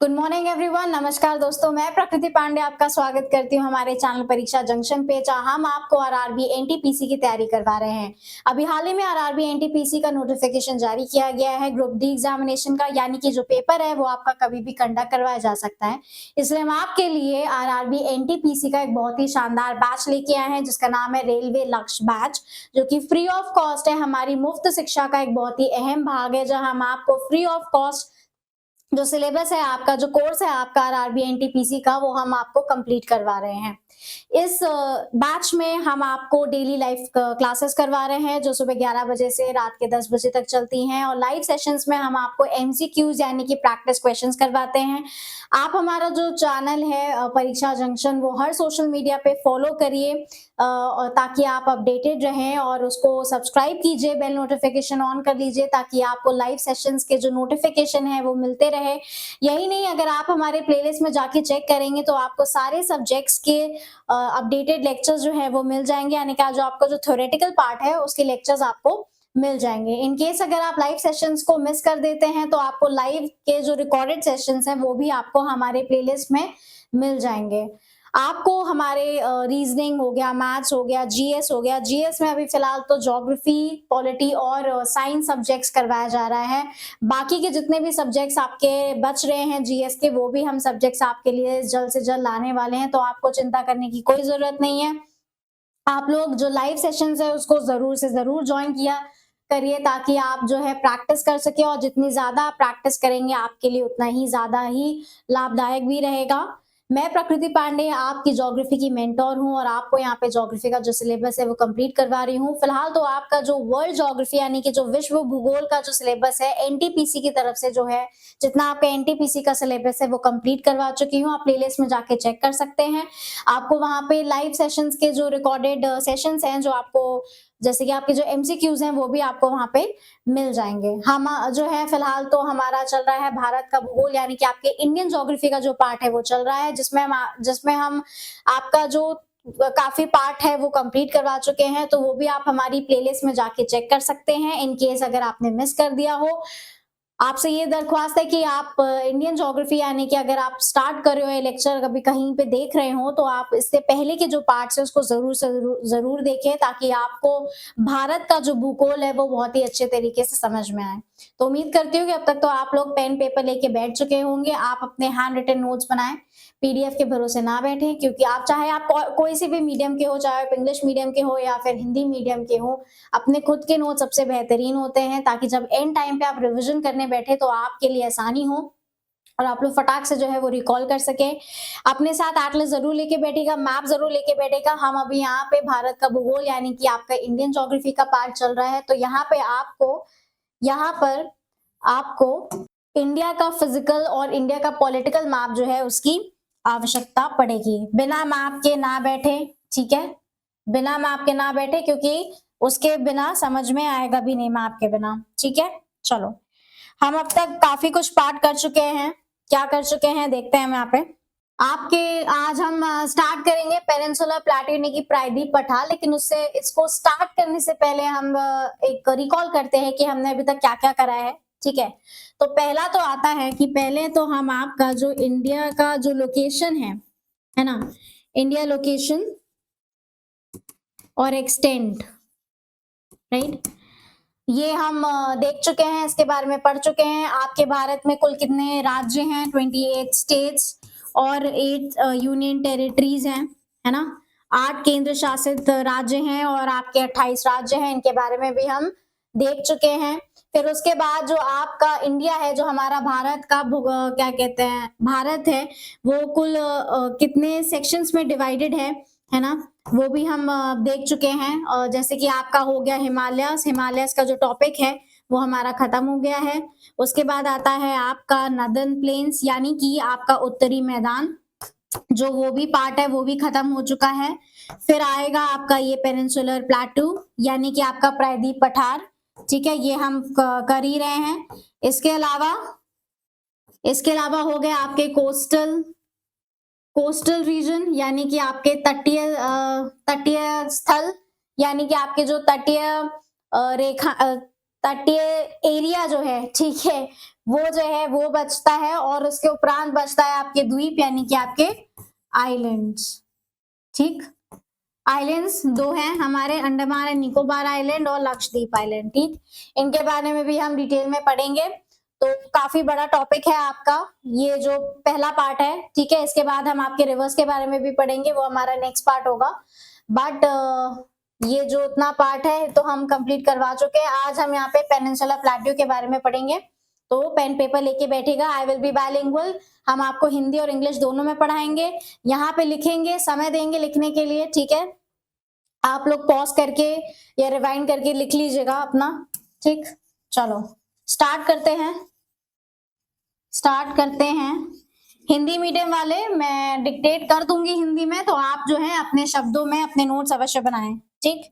Good morning everyone. नमस्कार दोस्तों, मैं प्रकृति पांडे आपका स्वागत करती हूं हमारे चैनल परीक्षा जंक्शन पे, जहां हम आपको आरआरबी एनटीपीसी की तैयारी करवा रहे हैं। अभी हाल ही में आरआरबी एनटीपीसी का नोटिफिकेशन जारी किया गया है ग्रुप डी एग्जामिनेशन का, यानी कि जो पेपर है वो आपका कभी भी कंडक्ट करवाया जा सकता है। इसलिए हम आपके लिए आरआरबी एनटीपीसी का एक बहुत ही शानदार बैच लेके आए हैं जिसका नाम है रेलवे लक्ष्य बैच, जो कि फ्री ऑफ कॉस्ट है। हमारी मुफ्त शिक्षा का एक बहुत ही अहम भाग है, जहां हम आपको फ्री ऑफ कॉस्ट जो सिलेबस है आपका, जो कोर्स है आपका आरआरबी एनटीपीसी का, वो हम आपको कंप्लीट करवा रहे हैं। इस बैच में हम आपको डेली लाइव क्लासेस करवा रहे हैं, जो सुबह 11 बजे से रात के 10 बजे तक चलती हैं, और लाइव सेशंस में हम आपको एमसीक्यूज यानी कि प्रैक्टिस क्वेश्चंस करवाते हैं। आप हमारा जो चैनल है परीक्षा जंक्शन, वो हर सोशल मीडिया पे फॉलो करिए और ताकि आप अपडेटेड रहें, और उसको सब्सक्राइब कीजिए, बेल नोटिफिकेशन ऑन कर लीजिए ताकि आपको लाइव सेशंस के जो नोटिफिकेशन है वो मिलते रहे। यही नहीं, अगर आप हमारे प्लेलिस्ट में जाके चेक करेंगे तो आपको सारे सब्जेक्ट्स के अपडेटेड लेक्चर्स जो है वो मिल जाएंगे, यानी कि जो आपका जो थ्योरेटिकल पार्ट है उसके लेक्चर्स आपको मिल जाएंगे। इन केस अगर आप लाइव सेशंस को मिस कर देते हैं तो आपको लाइव के जो रिकॉर्डेड सेशंस हैं वो भी आपको हमारे प्लेलिस्ट में मिल जाएंगे। आपको हमारे रीजनिंग हो गया, मैथ्स हो गया, जीएस हो गया। जीएस में अभी फिलहाल तो ज्योग्राफी, पॉलिटी और साइंस सब्जेक्ट्स करवाया जा रहा है। बाकी के जितने भी सब्जेक्ट्स आपके बच रहे हैं जीएस के, वो भी हम सब्जेक्ट्स आपके लिए जल्द से जल्द लाने वाले हैं, तो आपको चिंता करने की कोई जरूरत नहीं है। आप लोग जो लाइव सेशंस है उसको जरूर से जरूर ज्वाइन किया करिए, ताकि आप जो है प्रैक्टिस कर सके, और जितनी ज्यादा आप प्रैक्टिस करेंगे आपके लिए उतना ही ज्यादा ही लाभदायक भी रहेगा। मैं प्रकृति पांडे आपकी ज्योग्राफी की मेंटोर हूं, और आपको यहाँ पे ज्योग्राफी का जो सिलेबस है वो कंप्लीट करवा रही हूँ। फिलहाल तो आपका जो वर्ल्ड ज्योग्राफी यानी कि जो विश्व भूगोल का जो सिलेबस है एनटीपीसी की तरफ से, जो है जितना आपका एनटीपीसी का सिलेबस है वो कंप्लीट करवा चुकी हूँ। आप प्लेलिस्ट में जाके चेक कर सकते हैं। आपको वहां पे लाइव सेशंस के जो रिकॉर्डेड सेशंस हैं, जो आपको जैसे कि आपके जो एमसीक्यूज हैं वो भी आपको वहां पे मिल जाएंगे। हम जो है फिलहाल तो हमारा चल रहा है भारत का भूगोल, यानी कि आपके इंडियन ज्योग्राफी का जो पार्ट है वो चल रहा है, जिसमें हम आपका जो काफी पार्ट है वो कंप्लीट करवा चुके हैं। तो वो भी आप हमारी प्लेलिस्ट में जाके चेक कर सकते हैं, इन केस अगर आपने मिस कर दिया हो। आपसे ये दरख्वास्त है कि आप इंडियन ज्योग्राफी यानी कि अगर आप स्टार्ट कर रहे हो ये लेक्चर, कभी कहीं पे देख रहे हो, तो आप इससे पहले के जो पार्ट्स है उसको जरूर से जरूर देखें, ताकि आपको भारत का जो भूगोल है वो बहुत ही अच्छे तरीके से समझ में आए। तो उम्मीद करती हूँ कि अब तक तो आप लोग पेन पेपर लेके बैठ चुके होंगे। आप अपने हैंड रिटन नोट्स बनाएं, पीडीएफ के भरोसे ना बैठे, क्योंकि आप चाहे आप कोई से भी मीडियम के हो, चाहे आप इंग्लिश मीडियम के हो या फिर हिंदी मीडियम के हो, अपने खुद के नोट सबसे बेहतरीन होते हैं, ताकि जब एंड टाइम पे आप रिवीजन करने बैठे तो आपके लिए आसानी हो और आप लोग फटाक से जो है वो रिकॉल कर सके। अपने साथ एटलस जरूर लेके बैठेगा, मैप जरूर लेके बैठेगा। हम अभी यहाँ पे भारत का भूगोल यानी कि आपका इंडियन ज्योग्राफी का पार्ट चल रहा है, तो यहाँ पर आपको इंडिया का फिजिकल और इंडिया का पॉलिटिकल मैप जो है उसकी आवश्यकता पड़ेगी। बिना मैप के ना बैठे, ठीक है, बिना मैप के ना बैठे, क्योंकि उसके बिना समझ में आएगा भी नहीं मैप के बिना, ठीक है। चलो, हम अब तक काफी कुछ पाठ कर चुके हैं। क्या कर चुके हैं देखते हैं हम यहाँ पे। आपके आज हम स्टार्ट करेंगे पेनिनसुलर प्लेटो यानी कि प्रायद्वीप पठार, लेकिन उससे इसको स्टार्ट करने से पहले हम एक रिकॉल करते हैं कि हमने अभी तक क्या क्या करा है, ठीक है। तो पहला तो आता है कि पहले तो हम आपका जो इंडिया का जो लोकेशन है ना, इंडिया लोकेशन और एक्सटेंड, राइट, ये हम देख चुके हैं, इसके बारे में पढ़ चुके हैं। आपके भारत में कुल कितने राज्य हैं? 28 स्टेट्स और 8 यूनियन टेरिटरीज हैं, है ना। 8 केंद्र शासित राज्य हैं और आपके 28 राज्य हैं, इनके बारे में भी हम देख चुके हैं। फिर उसके बाद जो आपका इंडिया है, जो हमारा भारत का क्या कहते हैं भारत है, वो कुल कितने सेक्शंस में डिवाइडेड है ना, वो भी हम देख चुके हैं। और जैसे कि आपका हो गया हिमालयस का जो टॉपिक है वो हमारा खत्म हो गया है। उसके बाद आता है आपका नदर्न प्लेन्स यानी कि आपका उत्तरी मैदान, जो वो भी पार्ट है वो भी खत्म हो चुका है। फिर आएगा आपका ये पेनिनसुलर प्लेटू यानी कि आपका प्रायद्वीप पठार, ठीक है, ये हम कर ही रहे हैं। इसके अलावा हो गए आपके कोस्टल रीजन यानी कि आपके तटीय स्थल, यानी कि आपके जो तटीय रेखा तटीय एरिया जो है, ठीक है, वो जो है वो बचता है, और उसके उपरांत बचता है आपके द्वीप यानी कि आपके आइलैंड्स। ठीक, आइलैंड्स दो हैं हमारे, अंडमान एंड निकोबार आइलैंड और लक्षद्वीप आइलैंड। ठीक, इनके बारे में भी हम डिटेल में पढ़ेंगे। तो काफी बड़ा टॉपिक है आपका ये जो पहला पार्ट है। ठीक है, इसके बाद हम आपके रिवर्स के बारे में भी पढ़ेंगे, वो हमारा नेक्स्ट पार्ट होगा। बट ये जो इतना पार्ट है तो हम कंप्लीट करवा चुके हैं। आज हम यहाँ पे पेनिनसुला प्लेट्यू के बारे में पढ़ेंगे, तो पेन पेपर लेके बैठेगा। आई विल बी बाइलिंगुअल, हम आपको हिंदी और इंग्लिश दोनों में पढ़ाएंगे। यहाँ पे लिखेंगे, समय देंगे लिखने के लिए। ठीक है, आप लोग पॉज करके या रिवाइंड करके लिख लीजिएगा अपना। ठीक, चलो स्टार्ट करते हैं। हिंदी मीडियम वाले मैं डिक्टेट कर दूंगी हिंदी में, तो आप जो है अपने शब्दों में अपने नोट्स अवश्य बनाएं। ठीक,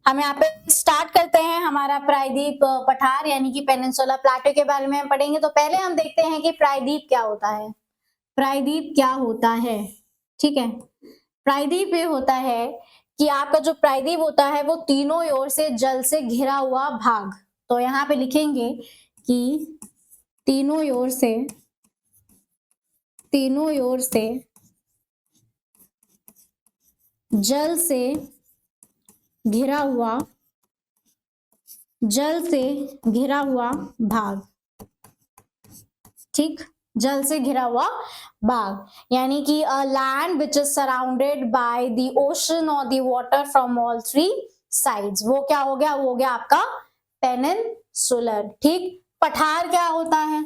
हम यहाँ पे स्टार्ट करते हैं हमारा प्रायद्वीप पठार यानी कि पेनिनसुला प्लेट्यू के बारे में हम पढ़ेंगे। तो पहले हम देखते हैं कि प्रायद्वीप क्या होता है। प्रायद्वीप क्या होता है, ठीक है, प्रायद्वीप ये होता है कि आपका जो प्रायद्वीप होता है वो तीनों ओर से जल से घिरा हुआ भाग। तो यहाँ पे लिखेंगे कि तीनों ओर से जल से घिरा हुआ भाग। ठीक, जल से घिरा हुआ भाग यानी कि a land which is surrounded by the ocean और the water from all three sides. वो क्या हो गया, वो हो गया आपका पेनिनसुलर। ठीक, पठार क्या होता है,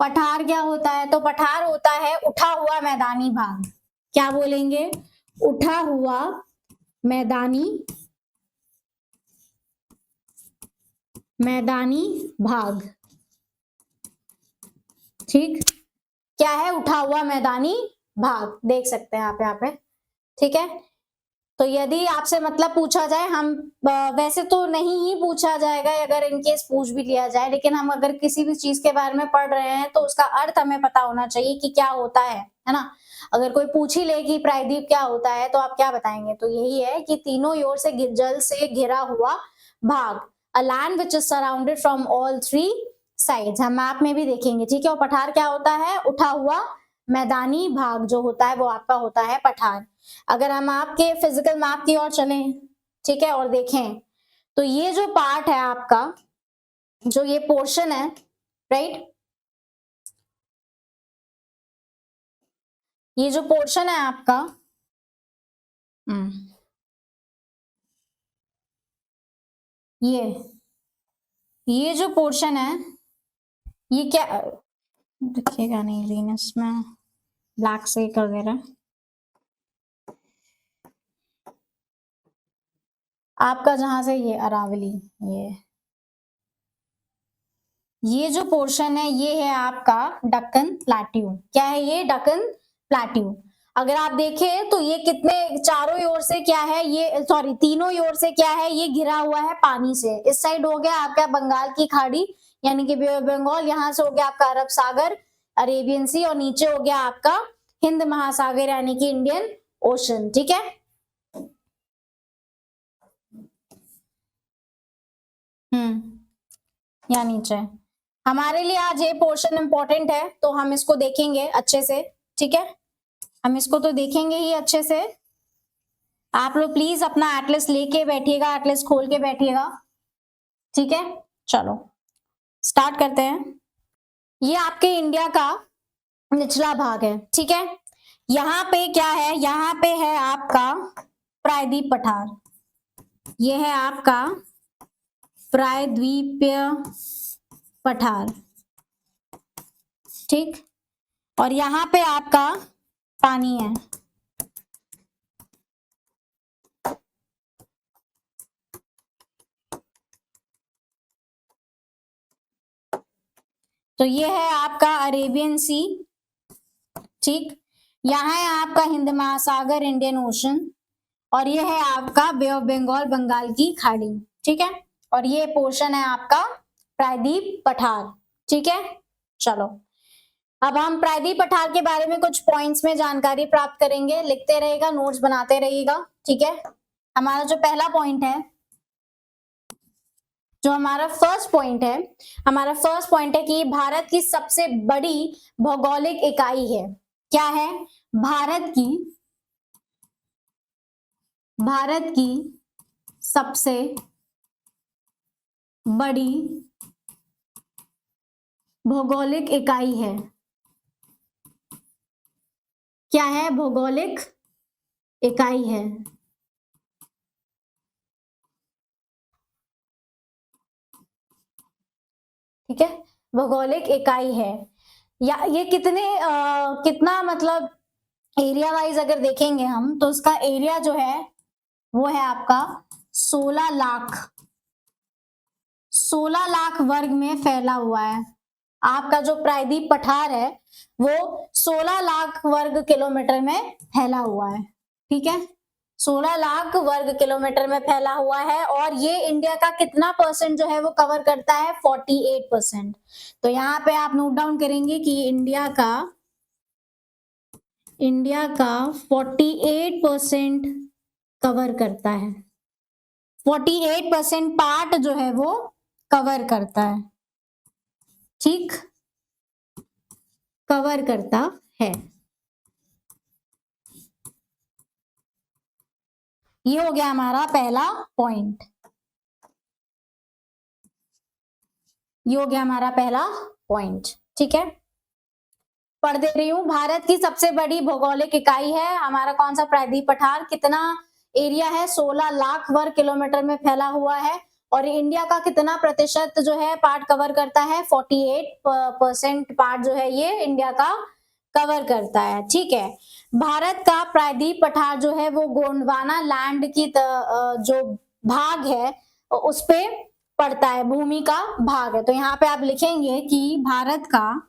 पठार क्या होता है, तो पठार होता है उठा हुआ मैदानी भाग। क्या बोलेंगे, उठा हुआ मैदानी भाग। ठीक, क्या है, उठा हुआ मैदानी भाग, देख सकते हैं आप यहाँ पे। ठीक है, तो यदि आपसे मतलब पूछा जाए, हम वैसे तो नहीं ही पूछा जाएगा अगर इनकेस पूछ भी लिया जाए, लेकिन हम अगर किसी भी चीज के बारे में पढ़ रहे हैं तो उसका अर्थ हमें पता होना चाहिए कि क्या होता है ना। अगर कोई पूछ ही ले कि प्रायद्वीप क्या होता है तो आप क्या बताएंगे, तो यही है कि तीनों ओर से जल से घिरा हुआ भाग, अ land which is surrounded from all three sides. हम मैप में भी देखेंगे। ठीक है, और पठार क्या होता है, उठा हुआ मैदानी भाग जो होता है वो आपका होता है पठार। अगर हम आपके फिजिकल मैप की ओर चलें, ठीक है, और देखें तो ये जो पार्ट है आपका, जो ये पोर्शन है, राइट, ये जो पोर्शन है आपका, ये जो पोर्शन है, ये क्या दिखेगा नहीं ग्रीन इसमें, ब्लैक से कर दे रहा है आपका, जहां से ये अरावली, ये जो पोर्शन है ये है आपका दक्कन प्लेट्यू। क्या है ये, दक्कन प्लेट्यू। अगर आप देखें तो ये कितने चारों ओर से क्या है, ये सॉरी तीनों ओर से क्या है, ये घिरा हुआ है पानी से। इस साइड हो गया आपका बंगाल की खाड़ी यानी कि बे ऑफ बंगाल, यहाँ से हो गया आपका अरब सागर, अरेबियन सी, और नीचे हो गया आपका हिंद महासागर यानी कि इंडियन ओशन। ठीक है, या नीचे। हमारे लिए आज ये पोर्शन इंपॉर्टेंट है तो हम इसको देखेंगे अच्छे से। ठीक है, हम इसको तो देखेंगे ही अच्छे से। आप लोग प्लीज अपना एटलस लेके बैठिएगा, एटलस खोल के बैठिएगा। ठीक है, चलो स्टार्ट करते हैं। ये आपके इंडिया का निचला भाग है। ठीक है, यहाँ पे क्या है, यहाँ पे है आपका प्रायद्वीप पठार, ये है आपका प्रायद्वीपीय पठार। ठीक, और यहाँ पे आपका पानी है। तो ये है आपका अरेबियन सी। ठीक, यहाँ है आपका हिंद महासागर इंडियन ओशन, और ये है आपका बे ऑफ बंगाल बंगाल की खाड़ी। ठीक है, और ये पोर्शन है आपका प्रायद्वीप पठार। ठीक है, चलो अब हम प्रायद्वीप पठार के बारे में कुछ पॉइंट्स में जानकारी प्राप्त करेंगे। लिखते रहेगा, नोट्स बनाते रहिएगा। ठीक है, हमारा जो पहला पॉइंट है, जो हमारा फर्स्ट पॉइंट है, हमारा फर्स्ट पॉइंट है कि भारत की सबसे बड़ी भौगोलिक इकाई है। क्या है? भारत की सबसे बड़ी भौगोलिक इकाई है। क्या है? भौगोलिक इकाई है। ठीक है, भौगोलिक इकाई है। या ये कितना मतलब एरिया वाइज अगर देखेंगे हम तो उसका एरिया जो है वो है आपका 16 लाख 16 लाख वर्ग में फैला हुआ है। आपका जो प्रायद्वीप पठार है वो 16 लाख वर्ग किलोमीटर में फैला हुआ है। ठीक है, 16 लाख वर्ग किलोमीटर में फैला हुआ है और ये इंडिया का कितना परसेंट जो है वो कवर करता है? 48%। तो यहाँ पे आप नोट डाउन करेंगे कि इंडिया का 48% कवर करता है। 48% पार्ट जो है वो कवर करता है। ठीक, कवर करता है। ये हो गया हमारा पहला पॉइंट। ये हो गया हमारा पहला पॉइंट। ठीक है, पढ़ दे रही हूं। भारत की सबसे बड़ी भौगोलिक इकाई है हमारा कौन सा? प्रायद्वीप पठार। कितना एरिया है? 16 लाख वर्ग किलोमीटर में फैला हुआ है। और इंडिया का कितना प्रतिशत जो है पार्ट कवर करता है? 48% पार्ट जो है ये इंडिया का कवर करता है। ठीक है, भारत का प्रायद्वीप पठार जो है वो गोंडवाना लैंड की जो भाग है उस पे पड़ता है, भूमि का भाग है। तो यहाँ पे आप लिखेंगे कि भारत का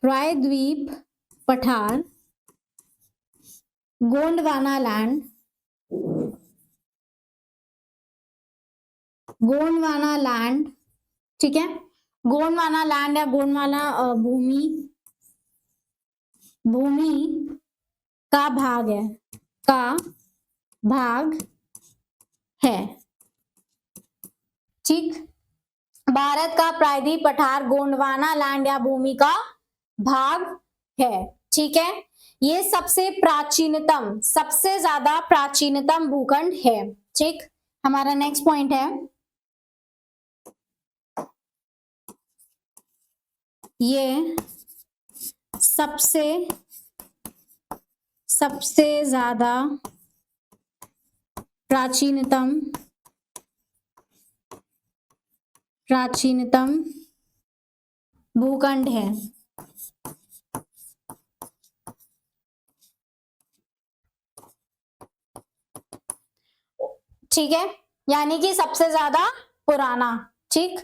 प्रायद्वीप पठार गोंडवाना लैंड, ठीक है, गोंडवाना लैंड या गोंडवाना भूमि का भाग है। ठीक, भारत का प्रायद्वीप पठार गोंडवाना लैंड या भूमि का भाग है। ठीक है, ये सबसे ज्यादा प्राचीनतम भूखंड है। ठीक, हमारा नेक्स्ट पॉइंट है, ये सबसे ज्यादा प्राचीनतम भूखंड है। ठीक है, यानी कि सबसे ज्यादा पुराना। ठीक,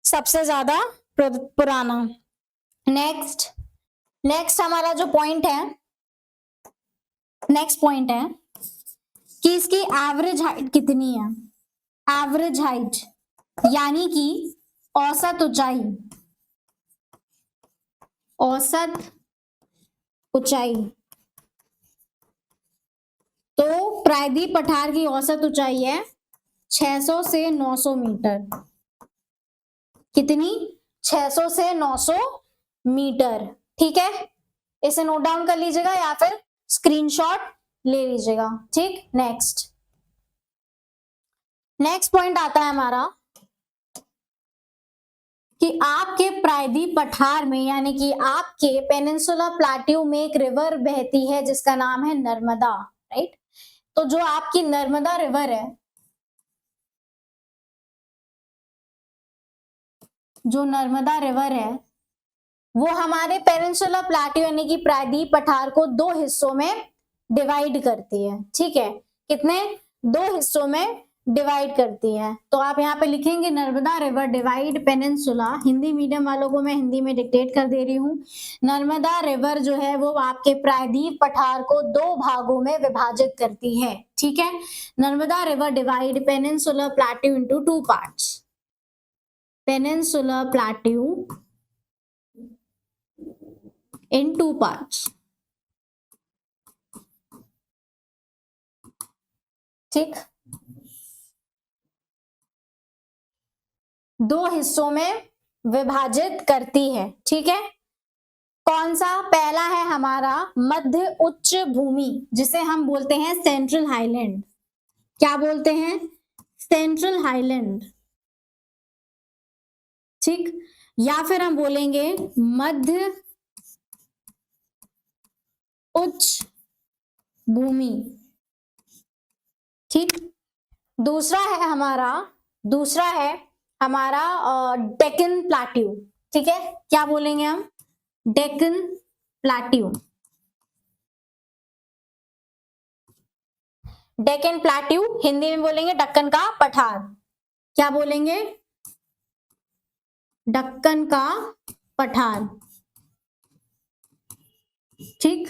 सबसे ज्यादा पुराना। नेक्स्ट हमारा जो पॉइंट है, नेक्स्ट पॉइंट है कि इसकी एवरेज हाइट कितनी है? एवरेज हाइट यानी कि औसत ऊंचाई। तो प्रायद्वीप पठार की औसत ऊंचाई है 600 से 900 मीटर। कितनी? 600 से 900 मीटर। ठीक है, इसे नोट डाउन कर लीजिएगा या फिर स्क्रीनशॉट ले लीजिएगा। ठीक, नेक्स्ट पॉइंट आता है हमारा कि आपके प्रायद्वीप पठार में यानी कि आपके पेनिनसुला प्लेट्यू में एक रिवर बहती है जिसका नाम है नर्मदा। राइट, तो जो आपकी नर्मदा रिवर है, वो हमारे पेनिनसुला प्लेट्यू यानी कि प्रायद्वीप पठार को 2 हिस्सों में डिवाइड करती है। ठीक है, कितने? 2 हिस्सों में डिवाइड करती है। तो आप यहाँ पे लिखेंगे Narmada river divide peninsula. Hindi medium वालों को मैं हिंदी में डिक्टेट कर दे रही हूँ। नर्मदा रिवर जो है वो आपके प्रायद्वीप पठार को 2 भागों में विभाजित करती है। ठीक है, Narmada river divide peninsular plateau into 2 parts. Peninsular plateau in two parts. ठीक, दो हिस्सों में विभाजित करती है। ठीक है, कौन सा? पहला है हमारा मध्य उच्च भूमि, जिसे हम बोलते हैं सेंट्रल हाईलैंड। क्या बोलते हैं? Central highland. ठीक, या फिर हम बोलेंगे मध्य उच्च भूमि। ठीक, दूसरा है हमारा डेक्कन प्लाट्यू। ठीक है, क्या बोलेंगे हम? डेक्कन प्लाट्यू। डेक्कन प्लाट्यू, हिंदी में बोलेंगे दक्कन का पठार। क्या बोलेंगे? दक्कन का पठार। ठीक,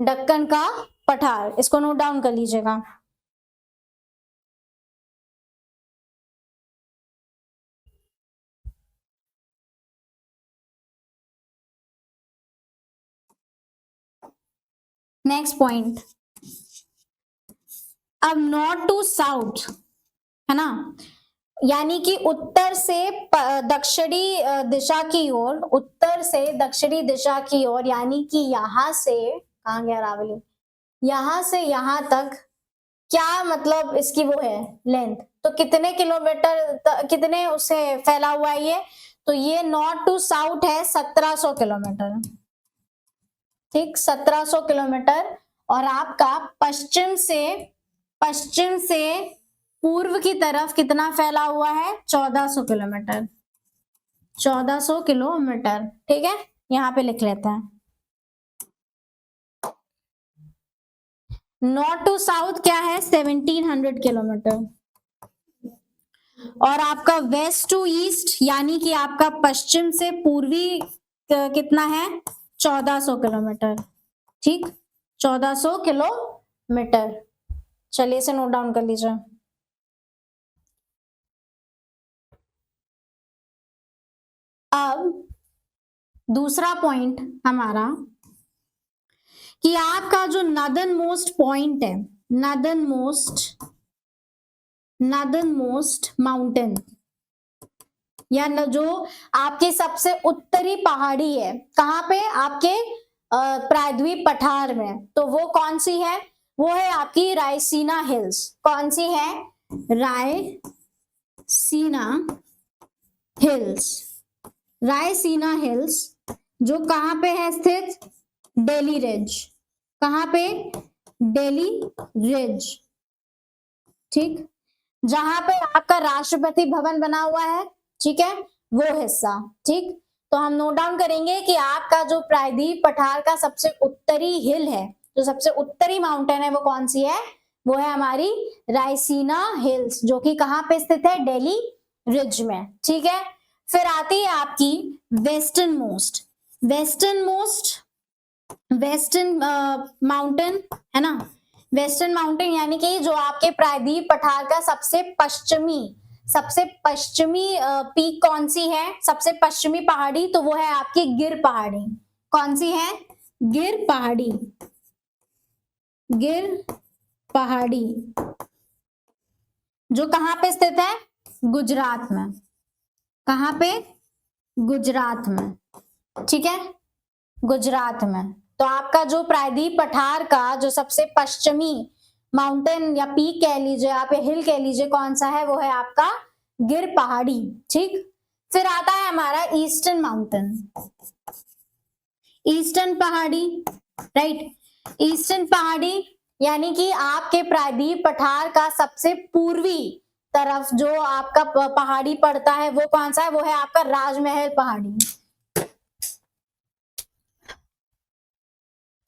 दक्कन का पठार, इसको नोट डाउन कर लीजिएगा। नेक्स्ट पॉइंट, अब नॉर्थ टू साउथ है ना, यानी कि उत्तर से दक्षिणी दिशा की ओर, उत्तर से दक्षिणी दिशा की ओर, यानी कि यहां से, कहां गया रावली, यहां से यहां तक क्या मतलब इसकी वो है लेंथ, तो कितने किलोमीटर, कितने उसे फैला हुआ है ये? तो ये नॉर्थ टू साउथ है 1700 किलोमीटर। ठीक, 1700 किलोमीटर। और आपका पश्चिम से पूर्व की तरफ कितना फैला हुआ है? 1400 किलोमीटर। 1400 किलोमीटर। ठीक है, यहां पे लिख लेते हैं। नॉर्थ टू साउथ क्या है? 1700 किलोमीटर। और आपका वेस्ट टू ईस्ट, यानी कि आपका पश्चिम से पूर्वी कितना है? 1400 किलोमीटर। ठीक, 1400 किलोमीटर। चलिए इसे नोट डाउन कर लीजिए। अब दूसरा पॉइंट हमारा कि आपका जो नॉर्दर्न मोस्ट पॉइंट है, नॉर्दर्न मोस्ट माउंटेन, या जो आपकी सबसे उत्तरी पहाड़ी है, कहां पे? आपके प्रायद्वीप पठार में, तो वो कौन सी है? वो है आपकी रायसीना हिल्स। कौन सी है? रायसीना हिल्स। रायसीना हिल्स जो कहां पे है स्थित? Daily ridge. कहां पे? Daily ridge. ठीक, जहां पे आपका राष्ट्रपति भवन बना हुआ है। ठीक है, वो हिस्सा। ठीक, तो हम नोट डाउन करेंगे कि आपका जो प्रायद्वीप पठार का सबसे उत्तरी हिल है, जो सबसे उत्तरी माउंटेन है, वो कौन सी है? वो है हमारी रायसीना हिल्स, जो कि कहां पे स्थित है? डेली रिज में। ठीक है, फिर आती है आपकी वेस्टर्न माउंटेन, है ना। वेस्टर्न माउंटेन यानी कि जो आपके प्रायद्वीप पठार का सबसे पश्चिमी पीक कौन सी है? सबसे पश्चिमी पहाड़ी, तो वो है आपकी गिर पहाड़ी। कौन सी है? गिर पहाड़ी। गिर पहाड़ी जो कहां पे स्थित है? गुजरात में। कहां पे? गुजरात में। ठीक है, गुजरात में। तो आपका जो प्रायद्वीप पठार का जो सबसे पश्चिमी माउंटेन या पीक कह लीजिए आप, या हिल कह लीजिए, कौन सा है? वो है आपका गिर पहाड़ी। ठीक, फिर आता है हमारा ईस्टर्न माउंटेन, ईस्टर्न पहाड़ी। राइट, ईस्टर्न पहाड़ी यानी कि आपके प्रायद्वीप पठार का सबसे पूर्वी तरफ जो आपका पहाड़ी पड़ता है, वो कौन सा है? वो है आपका राजमहल पहाड़ी।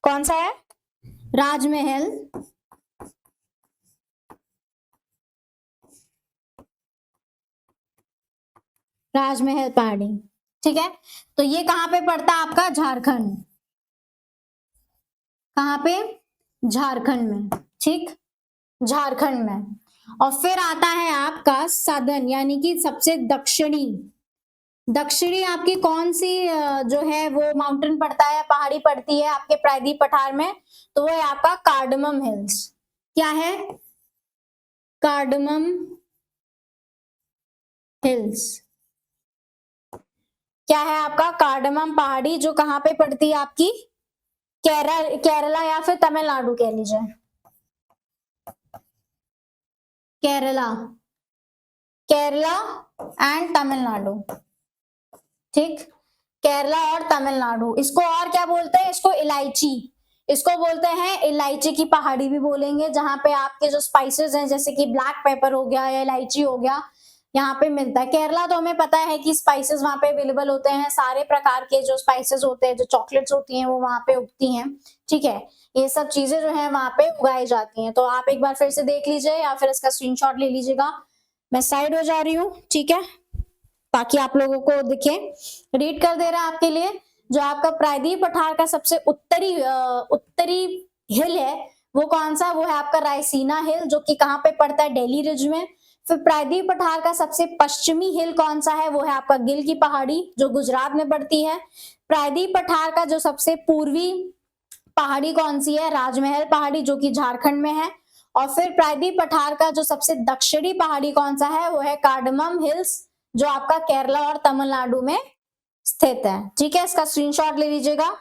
कौन सा है? राजमहल। राजमहल पहाड़ी। ठीक है, तो ये कहां पे पड़ता है आपका? झारखंड। कहां पे? झारखंड में। ठीक, झारखंड में। और फिर आता है आपका सदर्न, यानी कि सबसे दक्षिणी दक्षिणी आपकी कौन सी जो है वो माउंटेन पड़ता है, पहाड़ी पड़ती है आपके प्रायद्वीप पठार में, तो वो है आपका कार्डमम हिल्स। क्या है? Cardamom hills. क्या है आपका? कार्डमम पहाड़ी, जो कहाँ पे पड़ती है आपकी? केरला या फिर तमिलनाडु कह लीजिए। केरला, केरला एंड तमिलनाडु। ठीक, केरला और तमिलनाडु। इसको और क्या बोलते हैं? इसको इलायची, इसको बोलते हैं इलायची की पहाड़ी भी बोलेंगे, जहां पे आपके जो स्पाइसेस हैं जैसे कि ब्लैक पेपर हो गया या इलायची हो गया, यहाँ पे मिलता है। केरला तो हमें पता है कि स्पाइसेस वहां पे अवेलेबल होते हैं, सारे प्रकार के जो स्पाइसेस होते हैं, जो चॉकलेट्स होती हैं वो वहां पे उगती हैं। ठीक है, ये सब चीजें जो है वहां पे उगाई जाती हैं। तो आप एक बार फिर से देख लीजिए या फिर इसका स्क्रीनशॉट ले लीजिएगा। मैं साइड हो जा रही हूँ, ठीक है, ताकि आप लोगों को दिखे। रीड कर दे रहा है आपके लिए। जो आपका प्रायद्वीप पठार का सबसे उत्तरी हिल है वो कौन सा? वो है आपका रायसीना हिल, जो कि कहाँ पे पड़ता है? दिल्ली रिज में। फिर प्रायद्वीप पठार का सबसे पश्चिमी हिल कौन सा है? वो है आपका गिल की पहाड़ी, जो गुजरात में पड़ती है। प्रायद्वीप पठार का जो सबसे पूर्वी पहाड़ी कौन सी है? राजमहल पहाड़ी, जो कि झारखंड में है। और फिर प्रायद्वीप पठार का जो सबसे दक्षिणी पहाड़ी कौन सा है? वो है कार्डमम हिल्स, जो आपका केरला और तमिलनाडु में स्थित है। ठीक है, इसका स्क्रीनशॉट ले लीजिएगा।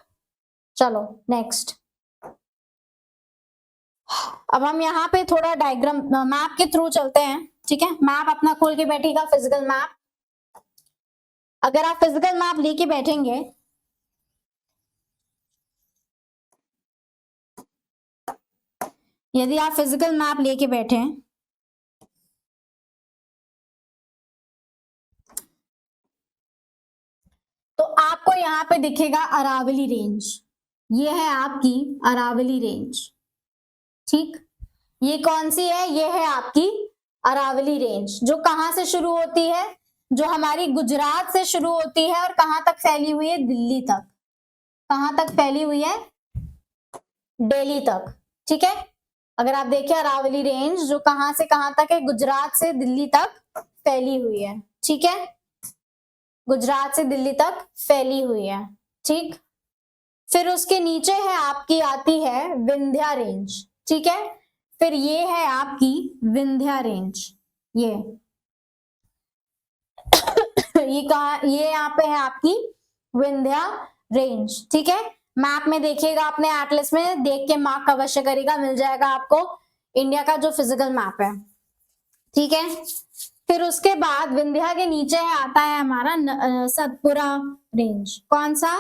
चलो नेक्स्ट। अब हम यहाँ पे थोड़ा डायग्राम मैप के थ्रू चलते हैं। ठीक है, मैप अपना खोल के बैठिएगा, फिजिकल मैप। अगर आप फिजिकल मैप लेके बैठेंगे, यदि आप फिजिकल मैप लेके बैठे हैं, तो आपको यहाँ पे दिखेगा अरावली रेंज। ये है आपकी अरावली रेंज। ठीक, ये कौन सी है? ये है आपकी अरावली रेंज, जो कहां से शुरू होती है? जो हमारी गुजरात से शुरू होती है और कहां तक फैली हुई है? दिल्ली तक। कहां तक फैली हुई है? दिल्ली तक। ठीक है, अगर आप देखिए अरावली रेंज जो कहां से कहां तक है? गुजरात से दिल्ली तक फैली हुई है। ठीक है, गुजरात से दिल्ली तक फैली हुई है। ठीक, फिर उसके नीचे है आपकी आती है विंध्या रेंज। ठीक है, फिर ये है आपकी विंध्या रेंज। ये ये कहा, ये यहाँ पे है आपकी विंध्या रेंज। ठीक है, मैप में देखिएगा, अपने एटलस में देख के मार्क अवश्य करेगा, मिल जाएगा आपको इंडिया का जो फिजिकल मैप है। ठीक है, फिर उसके बाद विंध्या के नीचे आता है हमारा सतपुरा रेंज। कौन सा?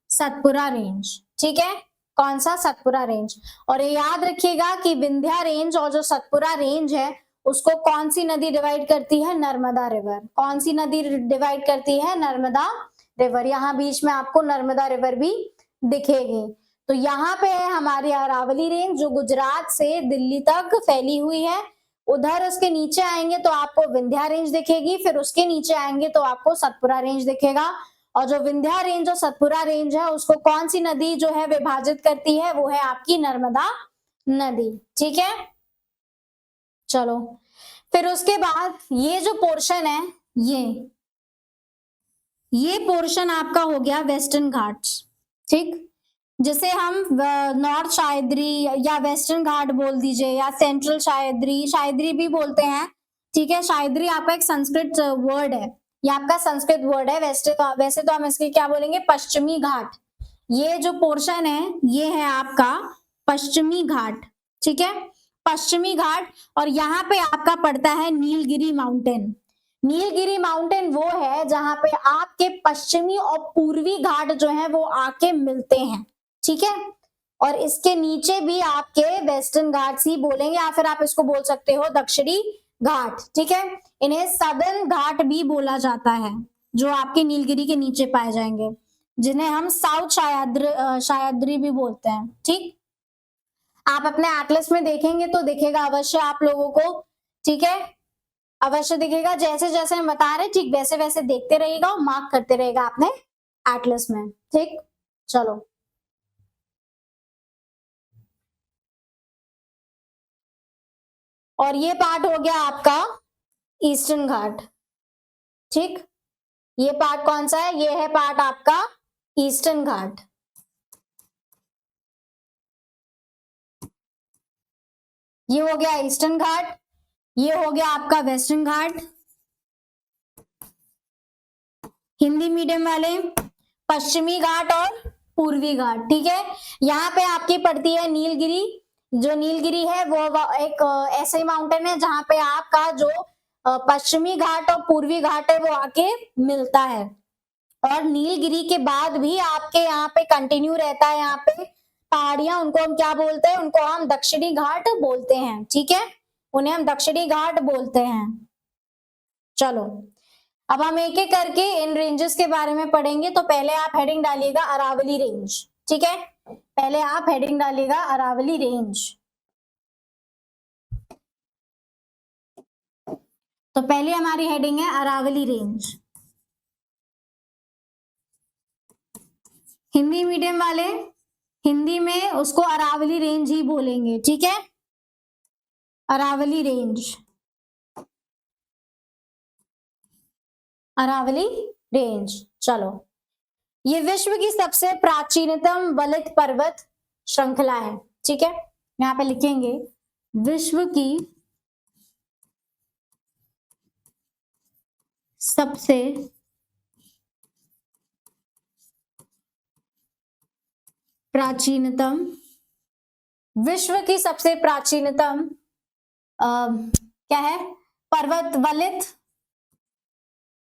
सतपुरा रेंज। ठीक है, कौन सा? सतपुरा रेंज। और ये याद रखिएगा कि विंध्या रेंज और जो सतपुरा रेंज है उसको कौन सी नदी डिवाइड करती है? नर्मदा रिवर। कौन सी नदी डिवाइड करती है? नर्मदा रिवर। यहाँ बीच में आपको नर्मदा रिवर भी दिखेगी। तो यहाँ पे है हमारी अरावली रेंज, जो गुजरात से दिल्ली तक फैली हुई है। उधर उसके नीचे आएंगे तो आपको विंध्या रेंज दिखेगी, फिर उसके नीचे आएंगे तो आपको सतपुरा रेंज दिखेगा। और जो विंध्या रेंज और सतपुरा रेंज है उसको कौन सी नदी जो है विभाजित करती है? वो है आपकी नर्मदा नदी। ठीक है, चलो फिर उसके बाद ये जो पोर्शन है, ये पोर्शन आपका हो गया वेस्टर्न घाट्स। ठीक, जिसे हम नॉर्थ शायद्री या वेस्टर्न घाट बोल दीजिए या सेंट्रल शायद्री, शायद्री भी बोलते हैं। ठीक है, शायद्री आपका एक संस्कृत वर्ड है, ये आपका संस्कृत वर्ड है। वैसे तो हम इसके क्या बोलेंगे? पश्चिमी घाट। ये जो पोर्शन है ये है आपका पश्चिमी घाट। ठीक है, पश्चिमी घाट। और यहाँ पे आपका पड़ता है नीलगिरी माउंटेन। नीलगिरी माउंटेन वो है जहां पे आपके पश्चिमी और पूर्वी घाट जो है वो आके मिलते हैं। ठीक है, और इसके नीचे भी आपके वेस्टर्न घाट्स ही बोलेंगे, या फिर आप इसको बोल सकते हो दक्षिणी घाट। ठीक है, इन्हें सदर्न घाट भी बोला जाता है, जो आपके नीलगिरी के नीचे पाए जाएंगे, जिन्हें हम साउथ शायद्री भी बोलते हैं। ठीक, आप अपने एटलस में देखेंगे तो दिखेगा अवश्य आप लोगों को। ठीक है, अवश्य दिखेगा, जैसे जैसे हम बता रहे ठीक वैसे वैसे देखते रहिएगा और मार्क करते रहेगा अपने एटलस में। ठीक, चलो और ये पार्ट हो गया आपका ईस्टर्न घाट। ठीक, ये पार्ट कौन सा है? ये है पार्ट आपका ईस्टर्न घाट। ये हो गया ईस्टर्न घाट, ये हो गया आपका वेस्टर्न घाट। हिंदी मीडियम वाले पश्चिमी घाट और पूर्वी घाट, ठीक है। यहाँ पे आपकी पड़ती है नीलगिरी। जो नीलगिरी है वो एक ऐसे माउंटेन है जहां पे आपका जो पश्चिमी घाट और पूर्वी घाट है वो आके मिलता है। और नीलगिरी के बाद भी आपके यहाँ पे कंटिन्यू रहता है यहाँ पे पहाड़ियां, उनको हम क्या बोलते हैं? उनको हम दक्षिणी घाट बोलते हैं, ठीक है। उन्हें हम दक्षिणी घाट बोलते हैं। चलो अब हम एक एक करके इन रेंजेस के बारे में पढ़ेंगे। तो पहले आप हेडिंग डालिएगा अरावली रेंज, ठीक है। पहले आप हेडिंग डालिएगा अरावली रेंज। तो पहले हमारी हेडिंग है अरावली रेंज। हिंदी मीडियम वाले हिंदी में उसको अरावली रेंज ही बोलेंगे, ठीक है। Aravalli range, Aravalli range. चलो, ये विश्व की सबसे प्राचीनतम वलित पर्वत श्रृंखला है, ठीक है। यहाँ पे लिखेंगे विश्व की सबसे प्राचीनतम, विश्व की सबसे प्राचीनतम क्या है? पर्वत, वलित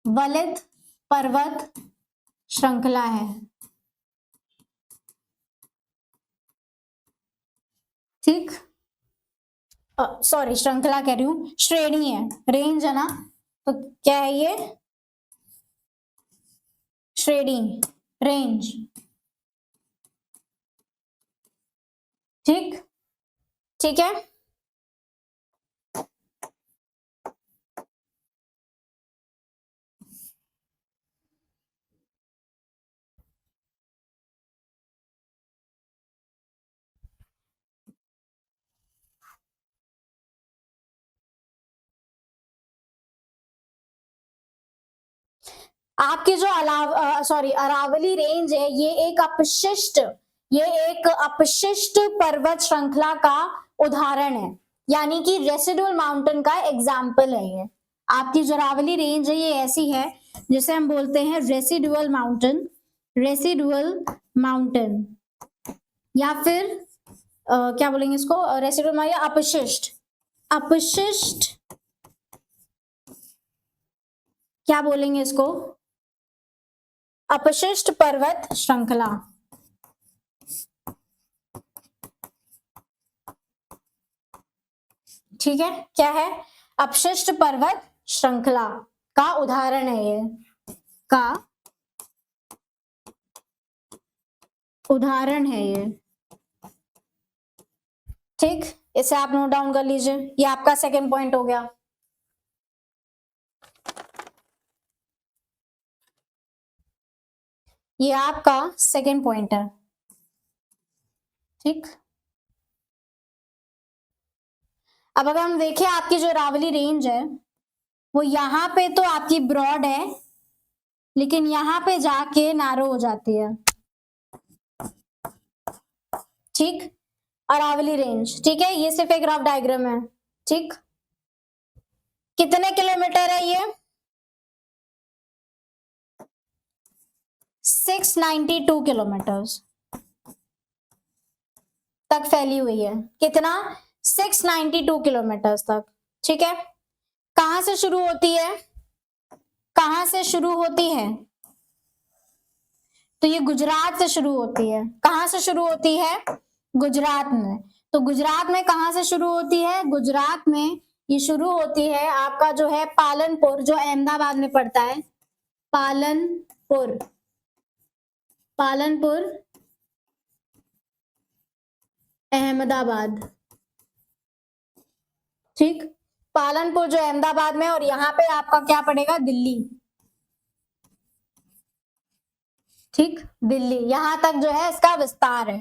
वलित पर्वत श्रृंखला है, ठीक। सॉरी, श्रृंखला कह रही हूं, श्रेणी है, रेंज है ना, तो क्या है ये? श्रेणी, रेंज, ठीक, ठीक है। आपकी जो अरावली रेंज है ये एक अपशिष्ट पर्वत श्रृंखला का उदाहरण है, यानी कि रेसिडुअल माउंटेन का एग्जाम्पल है ये। आपकी जो अरावली रेंज है ये ऐसी है जिसे हम बोलते हैं रेसिडुअल माउंटेन, रेसिडुअल माउंटेन, या फिर क्या बोलेंगे इसको? रेसिडुअल या अपशिष्ट, अपशिष्ट क्या बोलेंगे इसको? अपशिष्ट पर्वत श्रृंखला, ठीक है। क्या है? अपशिष्ट पर्वत श्रृंखला का उदाहरण है ये, का उदाहरण है ये, ठीक। इसे आप नोट डाउन कर लीजिए, ये आपका सेकंड पॉइंट हो गया। ये आपका सेकंड पॉइंट है, ठीक। अब अगर हम देखें आपकी जो अरावली रेंज है वो यहाँ पे तो आपकी ब्रॉड है, लेकिन यहाँ पे जाके नैरो हो जाती है, ठीक। अरावली रेंज, ठीक है। ये सिर्फ एक रफ डायग्राम है, ठीक। कितने किलोमीटर है ये? 692 किलोमीटर तक फैली हुई है। कितना? 692 किलोमीटर तक, ठीक है। कहां से शुरू होती है? कहां से शुरू होती है? तो ये गुजरात से शुरू होती है। कहां से शुरू होती है? गुजरात में। तो गुजरात में कहां से शुरू होती है? गुजरात में ये शुरू होती है आपका जो है पालनपुर, जो अहमदाबाद में पड़ता है, पालनपुर, पालनपुर अहमदाबाद, ठीक। पालनपुर जो अहमदाबाद में, और यहाँ पे आपका क्या पड़ेगा? दिल्ली, ठीक। दिल्ली, यहां तक जो है इसका विस्तार है,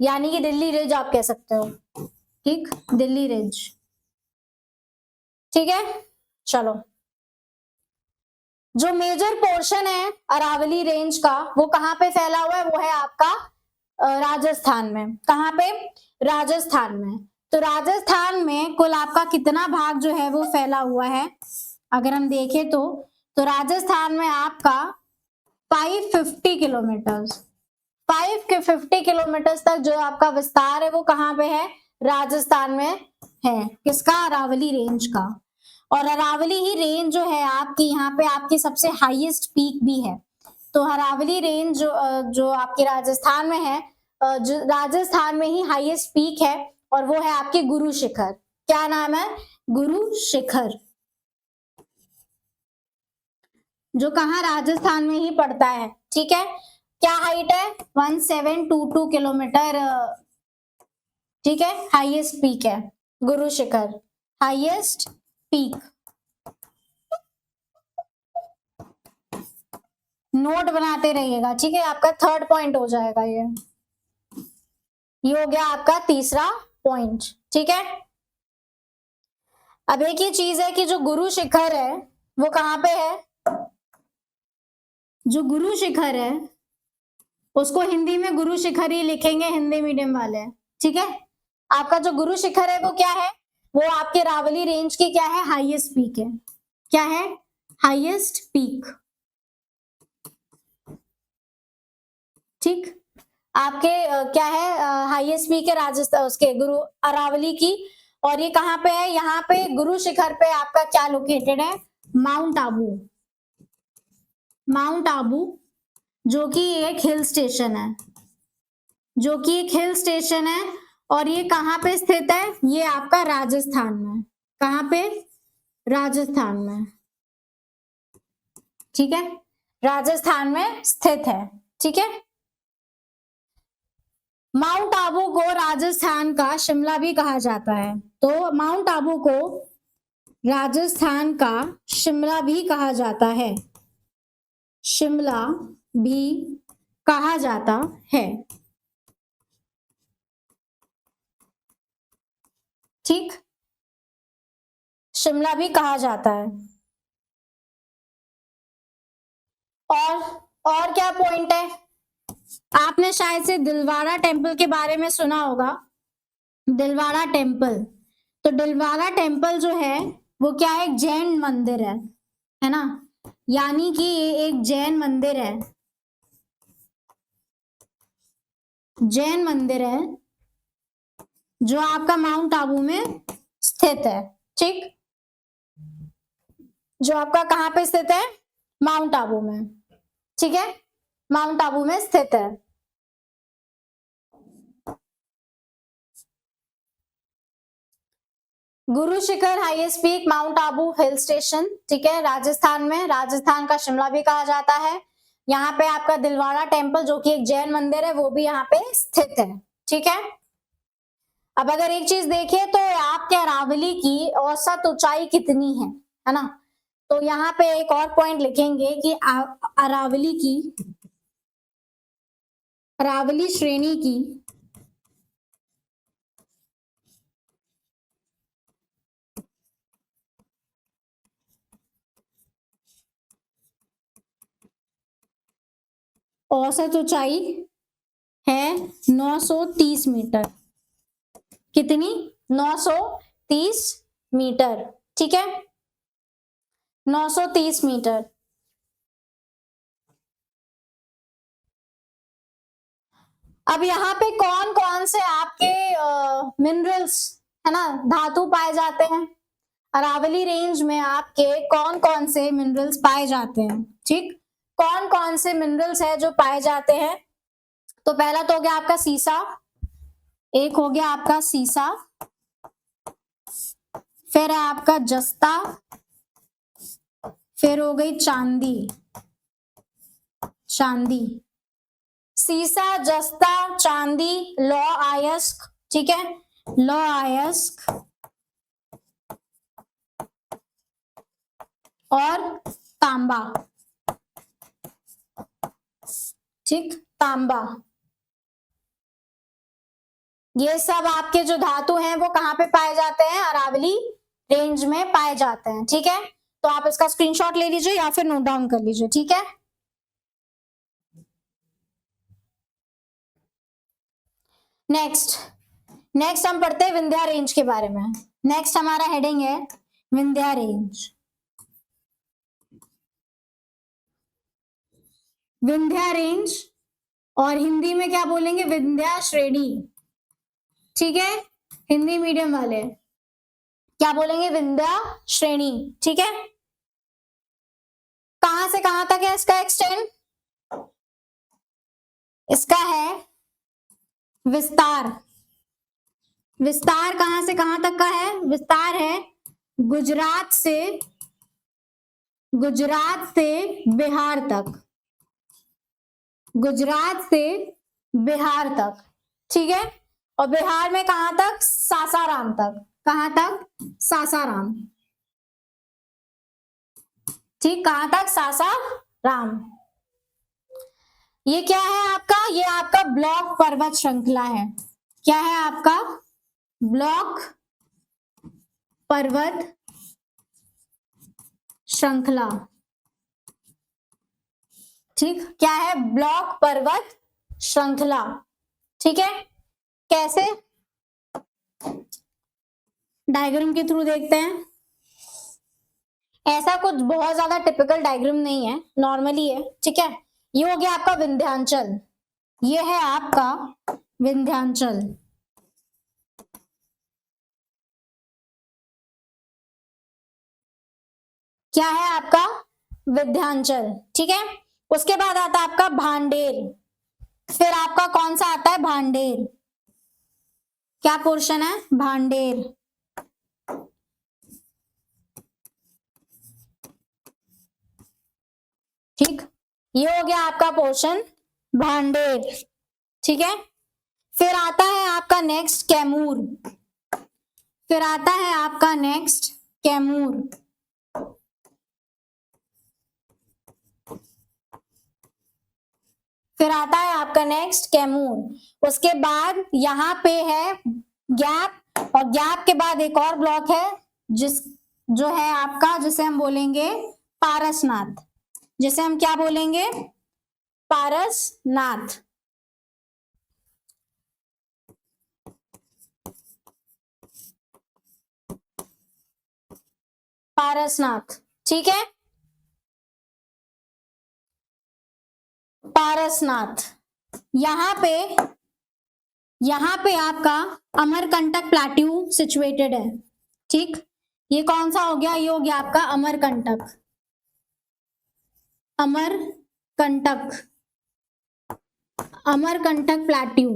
यानी कि दिल्ली रिज आप कह सकते हो, ठीक। दिल्ली रिज, ठीक है। चलो जो मेजर पोर्शन है अरावली रेंज का वो कहाँ पे फैला हुआ है, वो है आपका राजस्थान में। कहाँ पे? राजस्थान में। तो राजस्थान में कुल आपका कितना भाग जो है वो फैला हुआ है, अगर हम देखें तो राजस्थान में आपका 550 किलोमीटर, 550 किलोमीटर तक जो आपका विस्तार है वो कहाँ पे है? राजस्थान में है। किसका? अरावली रेंज का। और अरावली ही रेंज जो है आपकी यहाँ पे आपकी सबसे हाईएस्ट पीक भी है। तो अरावली रेंज जो आपके राजस्थान में है, जो राजस्थान में ही हाईएस्ट पीक है, और वो है आपकी गुरु शिखर। क्या नाम है? गुरु शिखर, जो कहाँ? राजस्थान में ही पड़ता है। ठीक है। क्या हाइट है? 1722 किलोमीटर। ठीक है, हाईएस्ट पीक है Guru Shikhar, highest peak. Note बनाते रहिएगा, ठीक है। आपका थर्ड पॉइंट हो जाएगा ये हो गया आपका तीसरा पॉइंट। ठीक है। अब एक ही चीज है कि जो गुरु शिखर है वो कहाँ पे है? जो गुरु शिखर है उसको हिंदी में गुरु शिखर ही लिखेंगे, हिंदी मीडियम वाले। ठीक है। आपका जो गुरु शिखर है वो क्या है? वो आपके अरावली रेंज की क्या है? हाईएस्ट पीक है। क्या है? Highest peak. ठीक। आपके क्या है? हाईएस्ट पीक है राजस्थान उसके गुरु अरावली की। और ये कहाँ पे है? यहाँ पे गुरु शिखर पे आपका क्या लोकेटेड है? माउंट आबू। माउंट आबू जो कि एक हिल स्टेशन है, जो कि एक हिल स्टेशन है। और ये कहाँ पे स्थित है? ये आपका राजस्थान में। कहाँ पे? राजस्थान में। ठीक है, राजस्थान में स्थित है। ठीक है। माउंट आबू को राजस्थान का शिमला भी कहा जाता है। तो माउंट आबू को राजस्थान का शिमला भी कहा जाता है। शिमला भी कहा जाता है। ठीक, शिमला भी कहा जाता है। और क्या पॉइंट है? आपने शायद से दिलवाड़ा टेम्पल के बारे में सुना होगा। दिलवाड़ा टेम्पल, तो दिलवाड़ा टेम्पल जो है वो क्या है? एक जैन मंदिर है ना। यानी कि ये एक जैन मंदिर है, जैन मंदिर है जो आपका माउंट आबू में स्थित है। ठीक, जो आपका कहां पे स्थित है? माउंट आबू में। ठीक है, माउंट आबू में स्थित है। Guru Shikhar, highest peak, Mount Abu hill station. ठीक है, राजस्थान में, राजस्थान का शिमला भी कहा जाता है। यहाँ पे आपका दिलवाड़ा टेम्पल जो कि एक जैन मंदिर है वो भी यहाँ पे स्थित है। ठीक है। अब अगर एक चीज देखिए तो आपके अरावली की औसत ऊंचाई कितनी है ना। तो यहाँ पे एक और पॉइंट लिखेंगे कि अरावली की, अरावली श्रेणी की औसत ऊंचाई है 930 मीटर। कितनी? 930 मीटर। ठीक है, 930 मीटर। अब यहाँ पे कौन कौन से आपके मिनरल्स है ना, धातु पाए जाते हैं? अरावली रेंज में आपके कौन कौन से मिनरल्स पाए जाते हैं? ठीक, कौन कौन से मिनरल्स है जो पाए जाते हैं? तो पहला तो हो गया आपका सीसा, एक हो गया आपका सीसा, फिर है आपका जस्ता, फिर हो गई चांदी। चांदी, सीसा, जस्ता, चांदी, लौ अयस्क। ठीक है, लौ अयस्क और तांबा। ठीक, तांबा। ये सब आपके जो धातु हैं वो कहाँ पे पाए जाते हैं? अरावली रेंज में पाए जाते हैं। ठीक है, तो आप इसका स्क्रीनशॉट ले लीजिए या फिर नोट डाउन कर लीजिए, ठीक है। नेक्स्ट हम पढ़ते हैं विंध्या रेंज के बारे में। नेक्स्ट हमारा हेडिंग है विंध्या रेंज। विंध्या रेंज और हिंदी में क्या बोलेंगे, विंध्या श्रेणी, ठीक है। हिंदी मीडियम वाले क्या बोलेंगे, विंध्या श्रेणी, ठीक है। कहां से कहां तक है इसका एक्सटेंड, इसका है विस्तार। विस्तार कहां से कहां तक का है, विस्तार है गुजरात से बिहार तक, गुजरात से बिहार तक, ठीक है। और बिहार में कहां तक, सासाराम तक, कहां तक, सासाराम, ठीक, कहां तक, सासाराम। ये क्या है आपका, ये आपका ब्लॉक पर्वत श्रृंखला है। क्या है आपका, ब्लॉक पर्वत श्रृंखला, ठीक, क्या है, ब्लॉक पर्वत श्रृंखला, ठीक है। कैसे, डायग्राम के थ्रू देखते हैं। ऐसा कुछ बहुत ज्यादा टिपिकल डायग्राम नहीं है, नॉर्मली है, ठीक है। ये हो गया आपका विंध्यांचल, ये है आपका विंध्यांचल, क्या है आपका, विंध्यांचल, ठीक है। उसके बाद आता है आपका भांडेर, फिर आपका कौन सा आता है, भांडेर, क्या पोर्शन है, भांडेर, ठीक, ये हो गया आपका पोर्शन भांडेर, ठीक है। फिर आता है आपका नेक्स्ट कैमूर, फिर आता है आपका नेक्स्ट कैमूर, फिर आता है आपका नेक्स्ट कैमूर। उसके बाद यहाँ पे है गैप, और गैप के बाद एक और ब्लॉक है जो है आपका, जिसे हम बोलेंगे पारसनाथ, जिसे हम क्या बोलेंगे, पारसनाथ, पारसनाथ, ठीक है। पारसनाथ, यहाँ पे आपका अमरकंटक प्लेट्यू सिचुएटेड है, ठीक। ये कौन सा हो गया, ये हो गया आपका अमरकंटक, अमरकंटक प्लेट्यू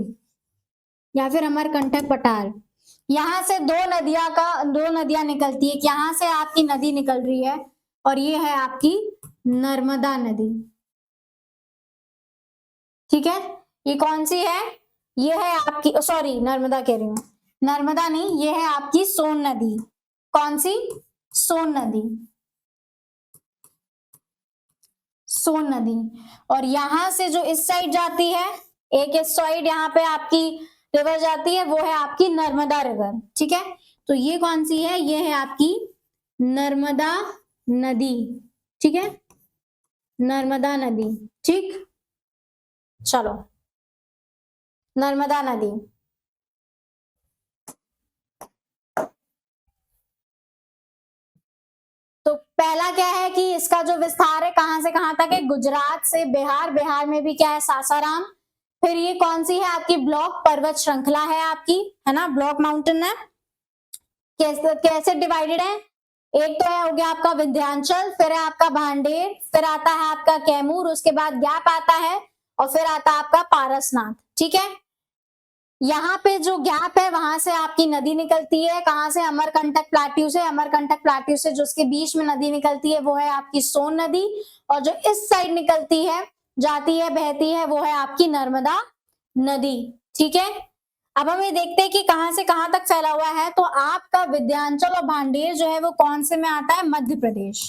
या फिर अमरकंटक पठार। यहां से दो नदियां निकलती है, यहां से आपकी नदी निकल रही है और ये है आपकी नर्मदा नदी, ठीक है। ये कौन सी है, ये है आपकी, सॉरी नर्मदा कह रही हूं, नर्मदा नहीं, ये है आपकी सोन नदी। कौन सी, सोन नदी, सोन नदी। और यहां से जो इस साइड जाती है, एक इस साइड यहाँ पे आपकी रिवर जाती है, वो है आपकी नर्मदा रिवर, ठीक है। तो ये कौन सी है, ये है आपकी नर्मदा नदी, ठीक है, नर्मदा नदी, ठीक। चलो, नर्मदा नदी, तो पहला क्या है कि इसका जो विस्तार है कहां से कहां तक है, गुजरात से बिहार, बिहार में भी क्या है, सासाराम। फिर ये कौन सी है आपकी, ब्लॉक पर्वत श्रृंखला है आपकी, है ना, ब्लॉक माउंटेन है। कैसे डिवाइडेड है, एक तो है हो गया आपका विंध्यांचल, फिर है आपका भांडेर, फिर आता है आपका कैमूर, उसके बाद गैप आता है और फिर आता है आपका पारसनाथ, ठीक है। यहाँ पे जो गैप है वहां से आपकी नदी निकलती है, कहां से, अमरकंटक प्लेट्यू से, अमरकंटक प्लेट्यू से जो उसके बीच में नदी निकलती है वो है आपकी सोन नदी, और जो इस साइड निकलती है, जाती है, बहती है, वो है आपकी नर्मदा नदी, ठीक है। अब हम ये देखते हैं कि कहां से कहां तक फैला हुआ है। तो आपका विंध्यांचल और भांडेर जो है वो कौन से में आता है, मध्य प्रदेश,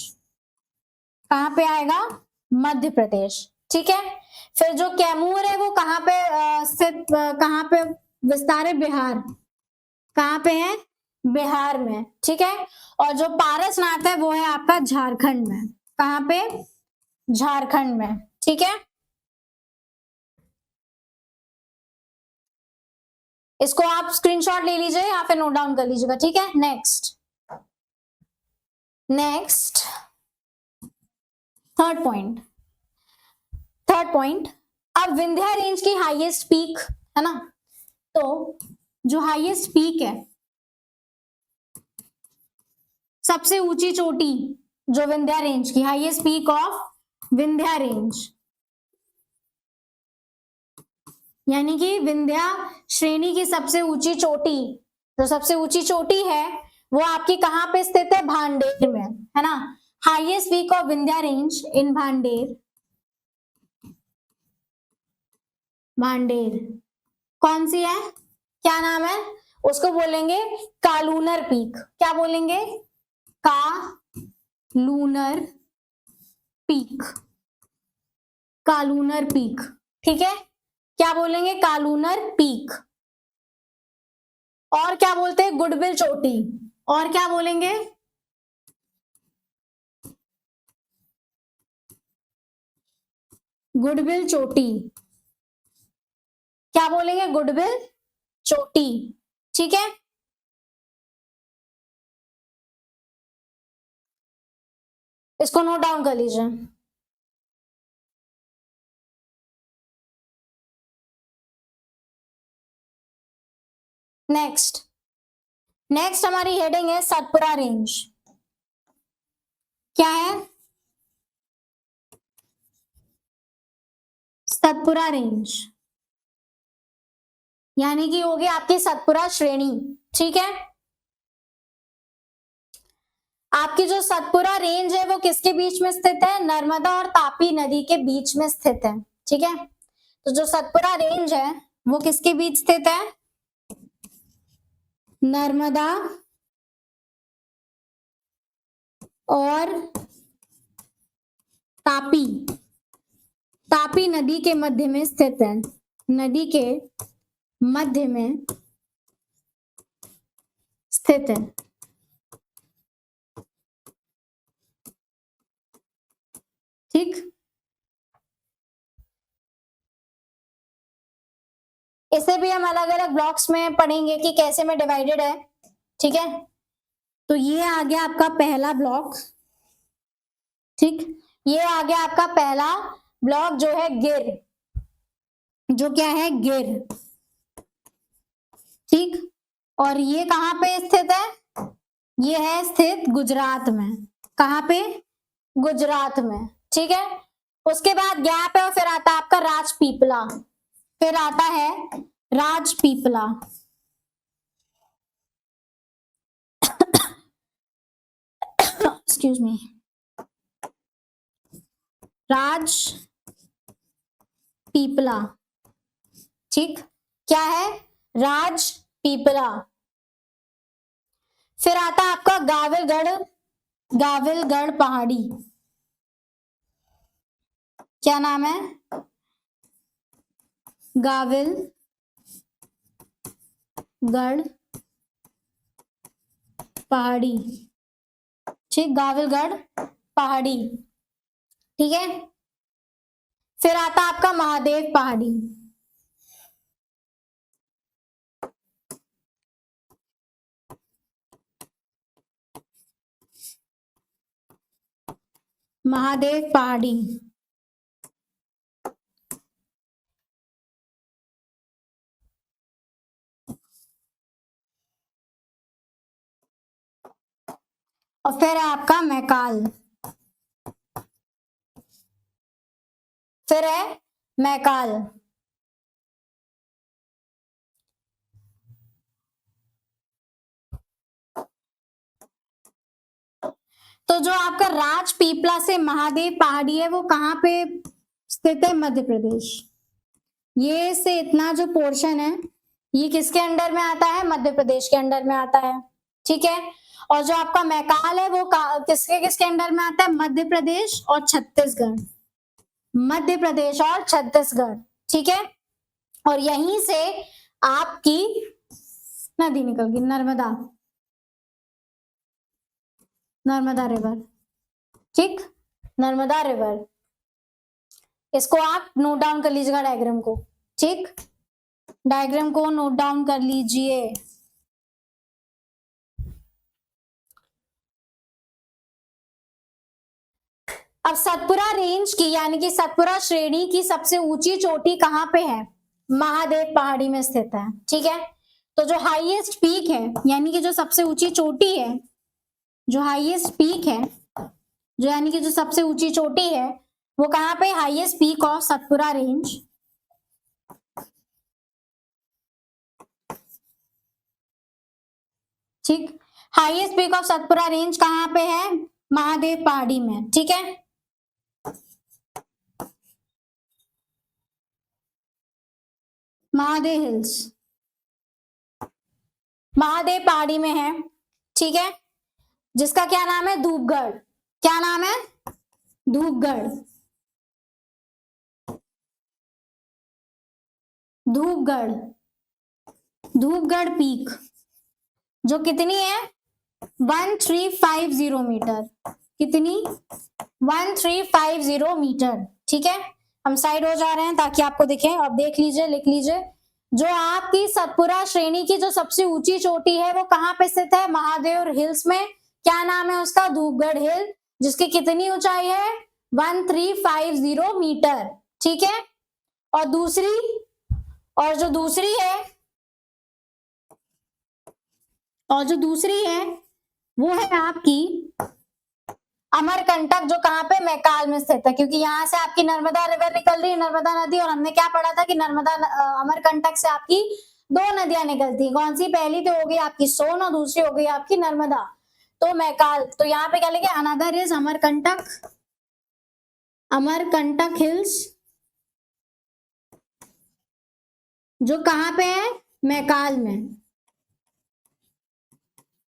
कहां पे आएगा, मध्य प्रदेश, ठीक है। फिर जो कैमूर है वो कहां पे स्थित, कहां पे विस्तार है, बिहार, कहां पे है, बिहार में, ठीक है। और जो पारसनाथ है वो है आपका झारखंड में। कहाँ पे? झारखंड में। ठीक है, इसको आप स्क्रीनशॉट ले लीजिए या फिर नोट डाउन कर लीजिएगा। ठीक है, नेक्स्ट थर्ड पॉइंट। अब विंध्या रेंज की हाईएस्ट पीक है ना, तो जो हाईएस्ट पीक है, सबसे ऊंची चोटी जो विंध्या रेंज की, highest peak of Vindhya range, यानी कि विंध्या श्रेणी की सबसे ऊंची चोटी, जो सबसे ऊंची चोटी है वो आपकी कहां पे स्थित है? भांडेर में, है ना। Highest peak of Vindhya range इन भांडेर। भांडेर कौन सी है, क्या नाम है? उसको बोलेंगे कालूनर पीक। क्या बोलेंगे? कालूनर पीक। कालूनर पीक, ठीक है, क्या बोलेंगे? कालूनर पीक। और क्या बोलते हैं? गुडविल चोटी। और क्या बोलेंगे? गुडविल चोटी। क्या बोलेंगे? गुडविल चोटी। ठीक है, इसको नोट डाउन कर लीजिए। नेक्स्ट हमारी हेडिंग है सतपुरा रेंज। क्या है? सतपुरा रेंज, यानी कि होगी आपकी सतपुरा श्रेणी। ठीक है, आपकी जो सतपुरा रेंज है वो किसके बीच में स्थित है? नर्मदा और तापी नदी के बीच में स्थित है। ठीक है, तो जो सतपुरा रेंज है वो किसके बीच स्थित है? नर्मदा और तापी नदी के मध्य में स्थित है। नदी के मध्य में स्थित है। ठीक, इसे भी हम अलग अलग ब्लॉक्स में पढ़ेंगे कि कैसे में डिवाइडेड है। ठीक है, तो ये आ गया आपका पहला ब्लॉक। ठीक, ये आ गया आपका पहला ब्लॉक जो है गिर, जो क्या है? गिर। ठीक, और ये कहां पे स्थित है? ये है स्थित गुजरात में। कहां पे? गुजरात में। ठीक है, उसके बाद गैप है और फिर आता है आपका राजपीपला। फिर आता है राजपीपला। Excuse me, Rajpipla. ठीक, क्या है? राजपीपला। फिर आता है आपका गाविलगढ़ पहाड़ी। क्या नाम है? गाविलगढ़ पहाड़ी। ठीक, गाविलगढ़ पहाड़ी। ठीक है, फिर आता आपका महादेव पहाड़ी। महादेव पहाड़ी। और फिर है आपका मैकाल। फिर है मैकाल। तो जो आपका राजपीपला से महादेव पहाड़ी है वो कहां पे स्थित है? मध्य प्रदेश। ये से इतना जो पोर्शन है ये किसके अंडर में आता है? मध्य प्रदेश के अंडर में आता है। ठीक है, और जो आपका मैकाल है वो किसके किसके अंडर में आता है? मध्य प्रदेश और छत्तीसगढ़। मध्य प्रदेश और छत्तीसगढ़। ठीक है, और यहीं से आपकी नदी निकल गई, नर्मदा। नर्मदा रिवर, ठीक, नर्मदा रिवर। इसको आप नोट डाउन कर लीजिएगा डायग्राम को, ठीक, डायग्राम को नोट डाउन कर लीजिए। अब सतपुरा रेंज की यानी कि सतपुरा श्रेणी की सबसे ऊंची चोटी कहां पे है? महादेव पहाड़ी में स्थित है, ठीक है। तो जो हाईएस्ट पीक है यानी कि जो सबसे ऊंची चोटी है, जो हाईएस्ट पीक है, जो यानी कि जो सबसे ऊंची चोटी है वो कहां पे? Highest peak of Satpura range, ठीक, highest peak of Satpura range कहां पे है? महादेव पहाड़ी में, ठीक है। महादेव हिल्स, महादेव पहाड़ी में है, ठीक है, जिसका क्या नाम है? धूपगढ़। क्या नाम है? धूपगढ़, धूपगढ़, धूपगढ़ पीक, जो कितनी है? 1350 मीटर। कितनी? 1350 मीटर, ठीक है। हम साइड हो जा रहे हैं ताकि आपको दिखे। अब देख लीजिए, लिख लीजिए। जो आपकी सतपुरा श्रेणी की जो सबसे ऊंची चोटी है वो कहां पे स्थित है? महादेव हिल्स में। क्या नाम है उसका? धूपगढ़ हिल, जिसकी कितनी ऊंचाई है? 1350 मीटर, ठीक है। और दूसरी, और जो दूसरी है, और जो दूसरी है वो है आपकी अमरकंटक, जो कहां पे? मैकाल में स्थित है, क्योंकि यहां से आपकी नर्मदा रिवर निकल रही है, नर्मदा नदी। और हमने क्या पढ़ा था कि नर्मदा अमरकंटक से आपकी दो नदियां निकलती, कौन सी? पहली तो हो गई आपकी सोन और दूसरी हो गई आपकी नर्मदा। तो मैकाल, तो यहाँ पे क्या लिखे? Another is Amarkantak, Amarkantak hills, जो कहां पे है? मैकाल में,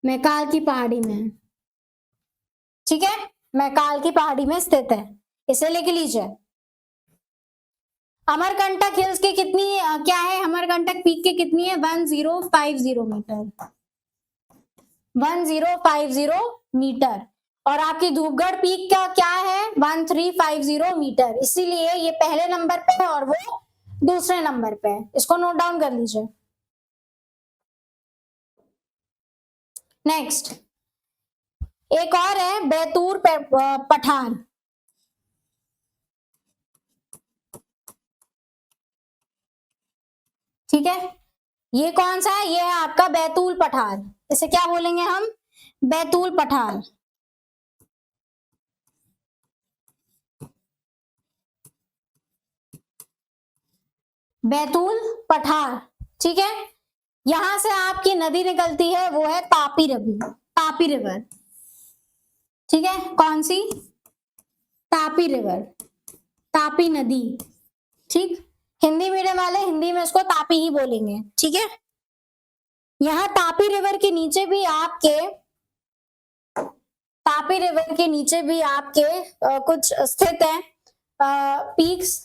मैकाल की पहाड़ी में, ठीक है, मैकाल की पहाड़ी में स्थित है। इसे लिख लीजिए। अमरकंटक हिल्स की कितनी क्या है? अमरकंटक पीक की कितनी है? 1050 मीटर, 1050 मीटर। और आपकी धूपगढ़ पीक का क्या है? 1350 मीटर। इसीलिए ये पहले नंबर पे है और वो दूसरे नंबर पे है। इसको नोट डाउन कर लीजिए। नेक्स्ट एक और है बैतूर पठार, ठीक है। ये कौन सा है? ये है आपका बैतूल पठार। इसे क्या बोलेंगे हम? बैतूल पठार, बैतूल पठार, ठीक है। यहां से आपकी नदी निकलती है, वो है तापी रवि, तापी रिवर, ठीक है। कौन सी? तापी रिवर, तापी नदी, ठीक। हिंदी मीडियम वाले हिंदी में इसको तापी ही बोलेंगे, ठीक है। यहाँ तापी रिवर के नीचे भी आपके, तापी रिवर के नीचे भी आपके कुछ स्थित है पीक्स,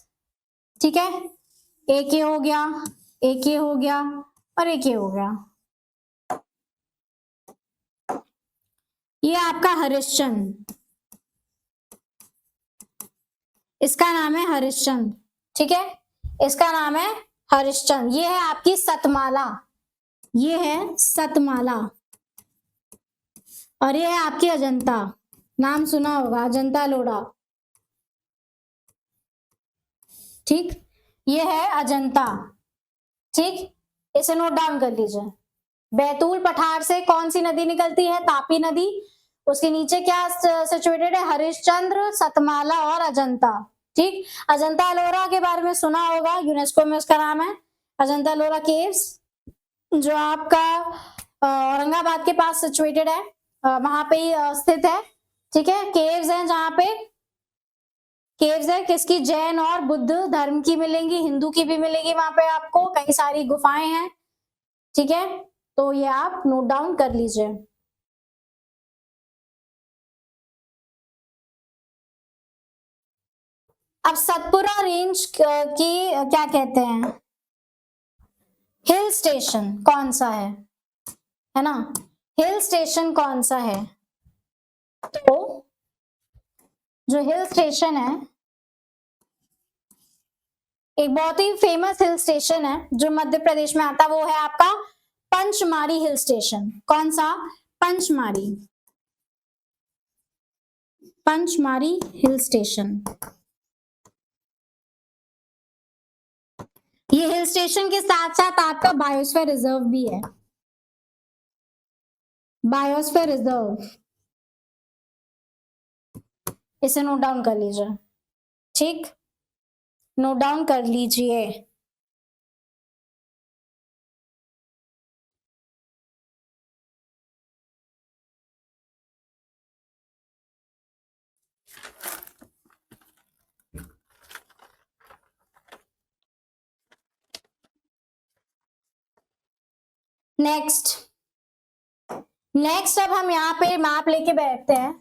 ठीक है। एक ये हो गया, एक ये हो गया और एक ये हो गया। ये आपका हरिश्चंद्र, इसका नाम है हरिश्चंद्र, ठीक है। इसका नाम है हरिश्चंद्र। ये है आपकी सतमाला, ये है सतमाला। और ये है आपकी अजंता, नाम सुना होगा, अजंता लोड़ा, ठीक। ये है अजंता, ठीक। इसे नोट डाउन कर लीजिए। बैतूल पठार से कौन सी नदी निकलती है? तापी नदी। उसके नीचे क्या सिचुएटेड है? हरिश्चंद्र, सतमाला और अजंता, ठीक। अजंता एलोरा के बारे में सुना होगा, यूनेस्को में उसका नाम है अजंता एलोरा केव्स, जो आपका औरंगाबाद के पास सिचुएटेड है, वहां पे स्थित है, ठीक है। केव्स हैं जहां पे, केव्स है किसकी? जैन और बुद्ध धर्म की मिलेंगी, हिंदू की भी मिलेगी, वहां पे आपको कई सारी गुफाएं हैं, ठीक है। तो ये आप नोट डाउन कर लीजिए। अब सतपुरा रेंज की क्या कहते हैं? हिल स्टेशन कौन सा है ना? हिल स्टेशन कौन सा है? तो जो हिल स्टेशन है, एक बहुत ही फेमस हिल स्टेशन है जो मध्य प्रदेश में आता है, वो है आपका पंचमारी हिल स्टेशन। कौन सा? Pachmarhi, Pachmarhi hill station. ये हिल स्टेशन के साथ साथ आपका बायोस्फीयर रिजर्व भी है, बायोस्फीयर रिजर्व, इसे नोट डाउन कर लीजिए। ठीक, नोट डाउन कर लीजिए। नेक्स्ट अब हम यहाँ पे मैप लेके बैठते हैं।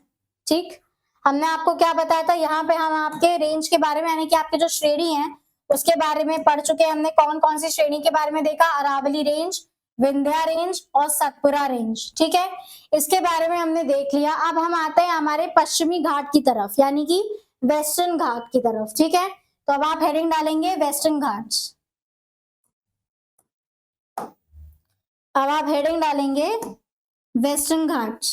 ठीक, हमने आपको क्या बताया था, यहाँ पे हम आपके रेंज के बारे में, यानी कि आपके जो श्रेणी है उसके बारे में पढ़ चुके हैं। हमने कौन कौन सी श्रेणी के बारे में देखा? अरावली रेंज, विंध्या रेंज और सतपुरा रेंज। ठीक है, इसके बारे में हमने देख लिया। अब हम आते हैं हमारे पश्चिमी घाट की तरफ, यानी कि वेस्टर्न घाट की तरफ। ठीक है, तो अब आप हेडिंग डालेंगे वेस्टर्न घाट्स। अब आप हेडिंग डालेंगे वेस्टर्न घाट्स।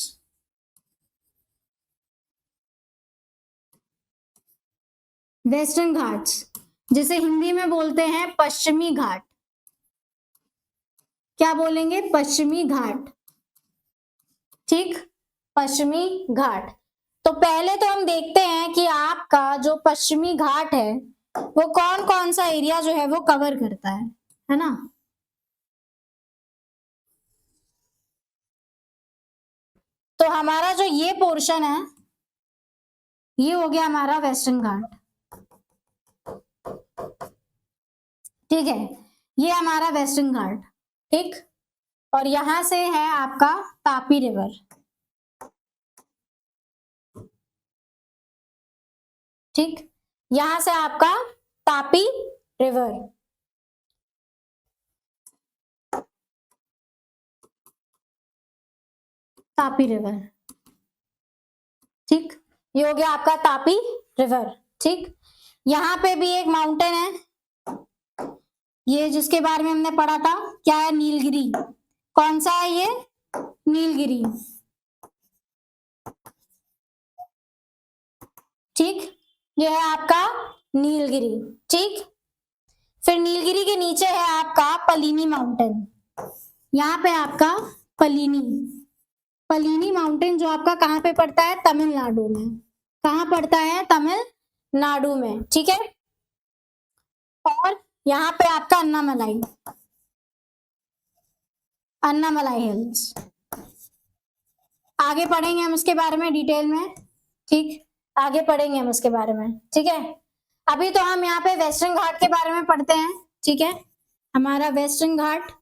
वेस्टर्न घाट्स जिसे हिंदी में बोलते हैं पश्चिमी घाट। क्या बोलेंगे? पश्चिमी घाट। ठीक, पश्चिमी घाट। तो पहले तो हम देखते हैं कि आपका जो पश्चिमी घाट है वो कौन कौन सा एरिया जो है वो कवर करता है ना। तो हमारा जो ये पोर्शन है ये हो गया हमारा वेस्टर्न घाट। ठीक है, ये हमारा वेस्टर्न घाट। ठीक, और यहां से है आपका तापी रिवर। ठीक, यहां से आपका तापी रिवर। तापी रिवर। ठीक, ये हो गया आपका तापी रिवर। ठीक, यहां पे भी एक माउंटेन है, ये जिसके बारे में हमने पढ़ा था, क्या है? नीलगिरी। कौन सा है ये? नीलगिरी। ठीक, ये है आपका नीलगिरी। ठीक, फिर नीलगिरी के नीचे है आपका पलीनी माउंटेन। यहाँ पे आपका पलीनी, पलीनी माउंटेन जो आपका कहाँ पे पड़ता है? तमिलनाडु में। कहाँ पड़ता है? तमिलनाडु में। ठीक है, और यहाँ पे आपका अन्नामलाई, अन्नामलाई हिल्स। आगे पढ़ेंगे हम इसके बारे में डिटेल में। ठीक, आगे पढ़ेंगे हम इसके बारे में। ठीक है, अभी तो हम यहाँ पे वेस्टर्न घाट के बारे में पढ़ते हैं। ठीक है, हमारा वेस्टर्न घाट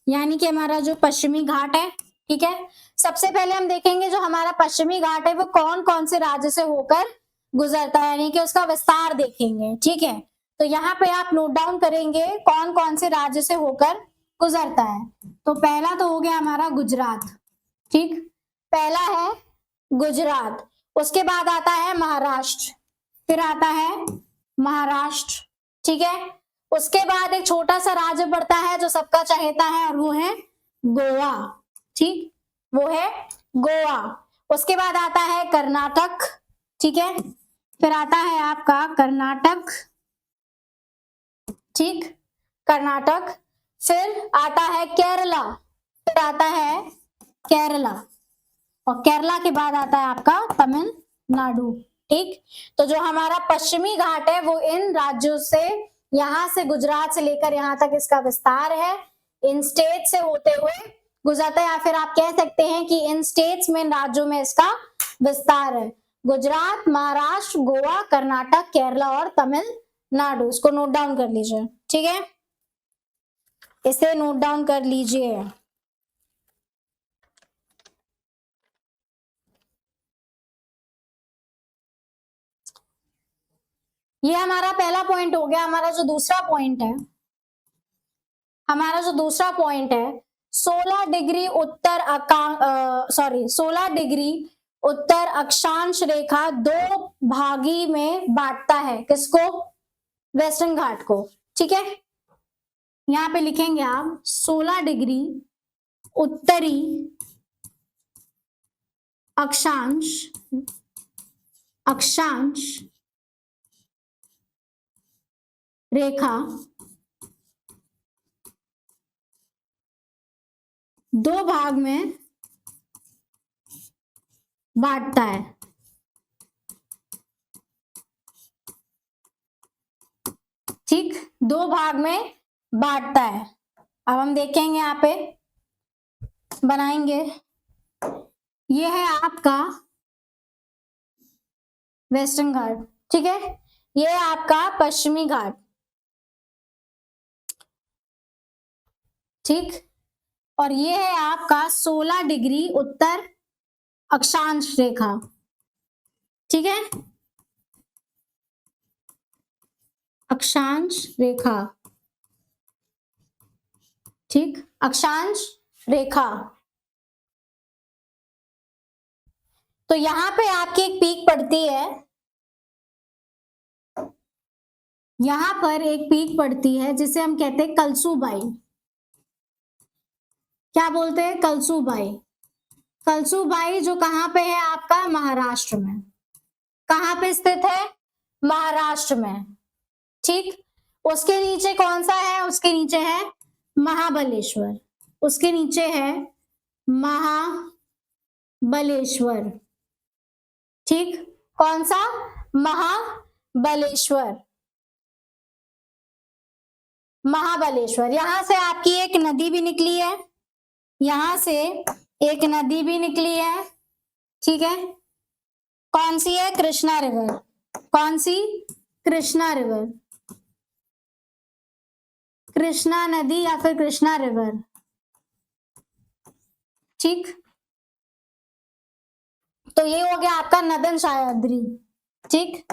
यानी कि हमारा जो पश्चिमी घाट है। ठीक है, सबसे पहले हम देखेंगे जो हमारा पश्चिमी घाट है वो कौन कौन से राज्य से होकर गुजरता है, यानी कि उसका विस्तार देखेंगे। ठीक है, तो यहाँ पे आप नोट डाउन करेंगे कौन कौन से राज्य से होकर गुजरता है। तो पहला तो हो गया हमारा गुजरात। ठीक, पहला है गुजरात, उसके बाद आता है महाराष्ट्र, फिर आता है महाराष्ट्र। ठीक है, उसके बाद एक छोटा सा राज्य पड़ता है जो सबका चहेता है और वो है गोवा। ठीक, वो है गोवा। उसके बाद आता है कर्नाटक। ठीक है, फिर आता है आपका कर्नाटक। ठीक, कर्नाटक, फिर आता है केरला, फिर आता है केरला, और केरला के बाद आता है आपका तमिलनाडु। ठीक, तो जो हमारा पश्चिमी घाट है वो इन राज्यों से, यहां से गुजरात से लेकर यहां तक इसका विस्तार है, इन स्टेट से होते हुए गुजरता है, या फिर आप कह सकते हैं कि इन स्टेट्स में, राज्यों में इसका विस्तार है। गुजरात, महाराष्ट्र, गोवा, कर्नाटक, केरला और तमिलनाडु। इसको नोट डाउन कर लीजिए। ठीक है, इसे नोट डाउन कर लीजिए। ये हमारा पहला पॉइंट हो गया। हमारा जो दूसरा पॉइंट है, हमारा जो दूसरा पॉइंट है 16 डिग्री 16 डिग्री उत्तर अक्षांश रेखा दो भागी में बांटता है। किसको? वेस्टर्न घाट को। ठीक है, यहां पे लिखेंगे आप 16 डिग्री उत्तरी अक्षांश रेखा दो भाग में बांटता है। ठीक, दो भाग में बांटता है। अब हम देखेंगे यहां पे बनाएंगे। ये है आपका वेस्टर्न घाट। ठीक है, ये है आपका पश्चिमी घाट। ठीक, और ये है आपका 16 डिग्री उत्तर अक्षांश रेखा। ठीक है, अक्षांश रेखा। ठीक, अक्षांश रेखा। तो यहां पे आपकी एक पीक पड़ती है, यहां पर एक पीक पड़ती है जिसे हम कहते हैं कलसूबाई। क्या बोलते हैं? कलसूबाई। कलसूबाई जो कहां पे है आपका? महाराष्ट्र में। कहां पे स्थित है? महाराष्ट्र में। ठीक, उसके नीचे कौन सा है? उसके नीचे है महाबलेश्वर। उसके नीचे है महाबलेश्वर। ठीक, कौन सा? महाबलेश्वर। महाबलेश्वर। यहां से आपकी एक नदी भी निकली है, यहां से एक नदी भी निकली है। ठीक है, कौन सी है? कृष्णा रिवर। कौन सी? कृष्णा रिवर। कृष्णा नदी या फिर कृष्णा रिवर। ठीक, तो ये हो गया आपका नदन सह्याद्री। ठीक,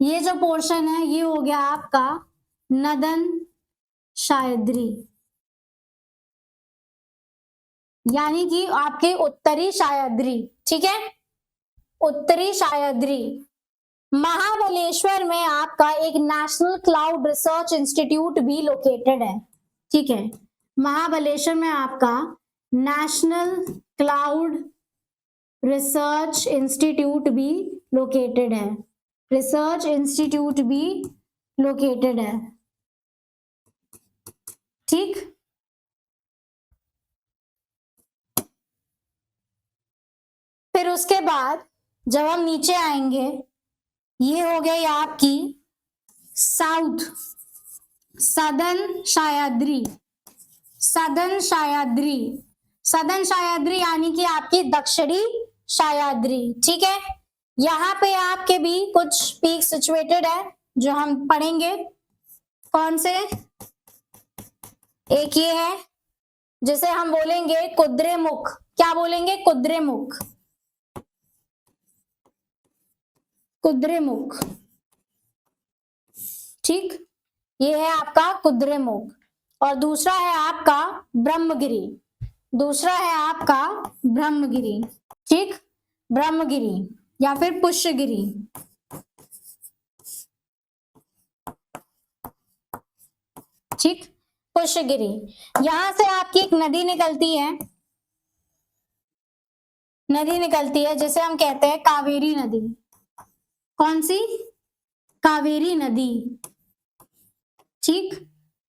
ये जो पोर्शन है ये हो गया आपका नदन सह्याद्री, यानी कि आपके उत्तरी सह्याद्री। ठीक है, उत्तरी सह्याद्री। महाबलेश्वर में आपका एक नेशनल क्लाउड रिसर्च इंस्टीट्यूट भी लोकेटेड है। ठीक है, महाबलेश्वर में आपका नेशनल क्लाउड रिसर्च इंस्टीट्यूट भी लोकेटेड है। रिसर्च इंस्टीट्यूट भी लोकेटेड है। ठीक, फिर उसके बाद जब हम नीचे आएंगे, ये हो गई आपकी southern Sahyadri. Southern Sahyadri, southern Sahyadri यानी कि आपकी दक्षिणी सह्याद्री। ठीक है, यहां पे आपके भी कुछ पीक सिचुएटेड है जो हम पढ़ेंगे। कौन से? एक ये है जिसे हम बोलेंगे कुद्रेमुख। क्या बोलेंगे? कुद्रेमुख। कुद्रेमुख। ठीक, ये है आपका कुद्रेमुख। और दूसरा है आपका ब्रह्मगिरी। दूसरा है आपका ब्रह्मगिरी। ठीक, ब्रह्मगिरी या फिर पुष्यगिरी। ठीक, पुष्यगिरी। यहां से आपकी एक नदी निकलती है, नदी निकलती है जिसे हम कहते हैं कावेरी नदी। कौन सी? कावेरी नदी। ठीक,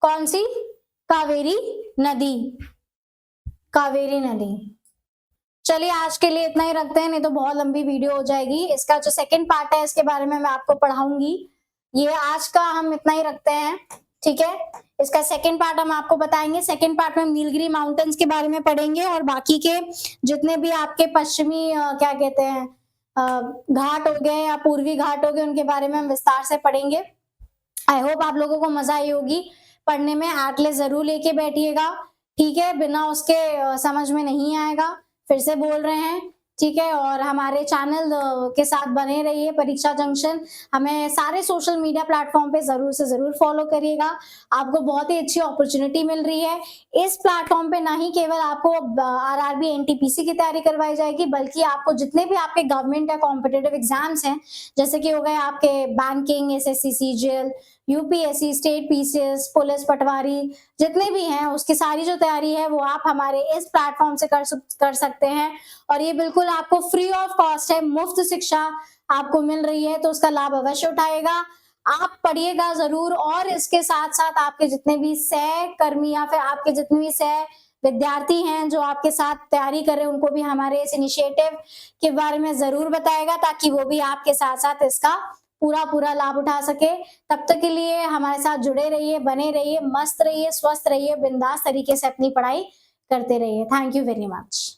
कौन सी? कावेरी नदी। कावेरी नदी। चलिए आज के लिए इतना ही रखते हैं, नहीं तो बहुत लंबी वीडियो हो जाएगी। इसका जो सेकंड पार्ट है इसके बारे में मैं आपको पढ़ाऊंगी। ये आज का हम इतना ही रखते हैं। ठीक है, इसका सेकंड पार्ट हम आपको बताएंगे। सेकंड पार्ट में नीलगिरी माउंटेन्स के बारे में पढ़ेंगे और बाकी के जितने भी आपके पश्चिमी क्या कहते हैं घाट हो गए या पूर्वी घाट हो गए, उनके बारे में हम विस्तार से पढ़ेंगे। आई होप आप लोगों को मजा आई होगी पढ़ने में। एटले जरूर लेके बैठिएगा। ठीक है, बिना उसके समझ में नहीं आएगा। फिर से बोल रहे हैं। ठीक है, और हमारे चैनल के साथ बने रहिए परीक्षा जंक्शन। हमें सारे सोशल मीडिया प्लेटफ़ॉर्म पे ज़रूर से ज़रूर फ़ॉलो करिएगा। आपको बहुत ही अच्छी अपॉर्च्युनिटी मिल रही है। इस प्लेटफ़ॉर्म पे ना ही केवल आपको आरआरबी, एनटीपीसी की तैयारी करवाई जाएगी, बल्कि आपको जितने भी आपके गवर्नमेंट या कॉम्पिटिटिव एग्ज़ाम्स हैं, जैसे कि हो गए आपके banking, SSC, CGL, UPSC, state PCS, police पटवारी, जितने भी हैं, उसकी सारी जो तैयारी है वो आप हमारे इस प्लेटफ़ॉर्म से कर सकते हैं। और ये बिल्कुल आपको फ्री ऑफ कॉस्ट है, मुफ्त शिक्षा आपको मिल रही है, तो उसका लाभ अवश्य उठाइएगा। आप पढ़िएगा ज़रूर, और इसके साथ-साथ आपके जितने भी सहकर्मी या फिर आपके जितने भी सह विद्यार्थी हैं जो आपके साथ तैयारी कर रहे हैं, उनको भी हमारे इस इनिशिएटिव के बारे में ज़रूर बताइएगा, ताकि वो भी आपके साथ-साथ इसका पूरा-पूरा लाभ उठा सके। तब तक के लिए हमारे साथ जुड़े रहिए, बने रहिए, मस्त रहिए, स्वस्थ रहिए, बिंदास तरीके से अपनी पढ़ाई करते रहिए। Thank you very much.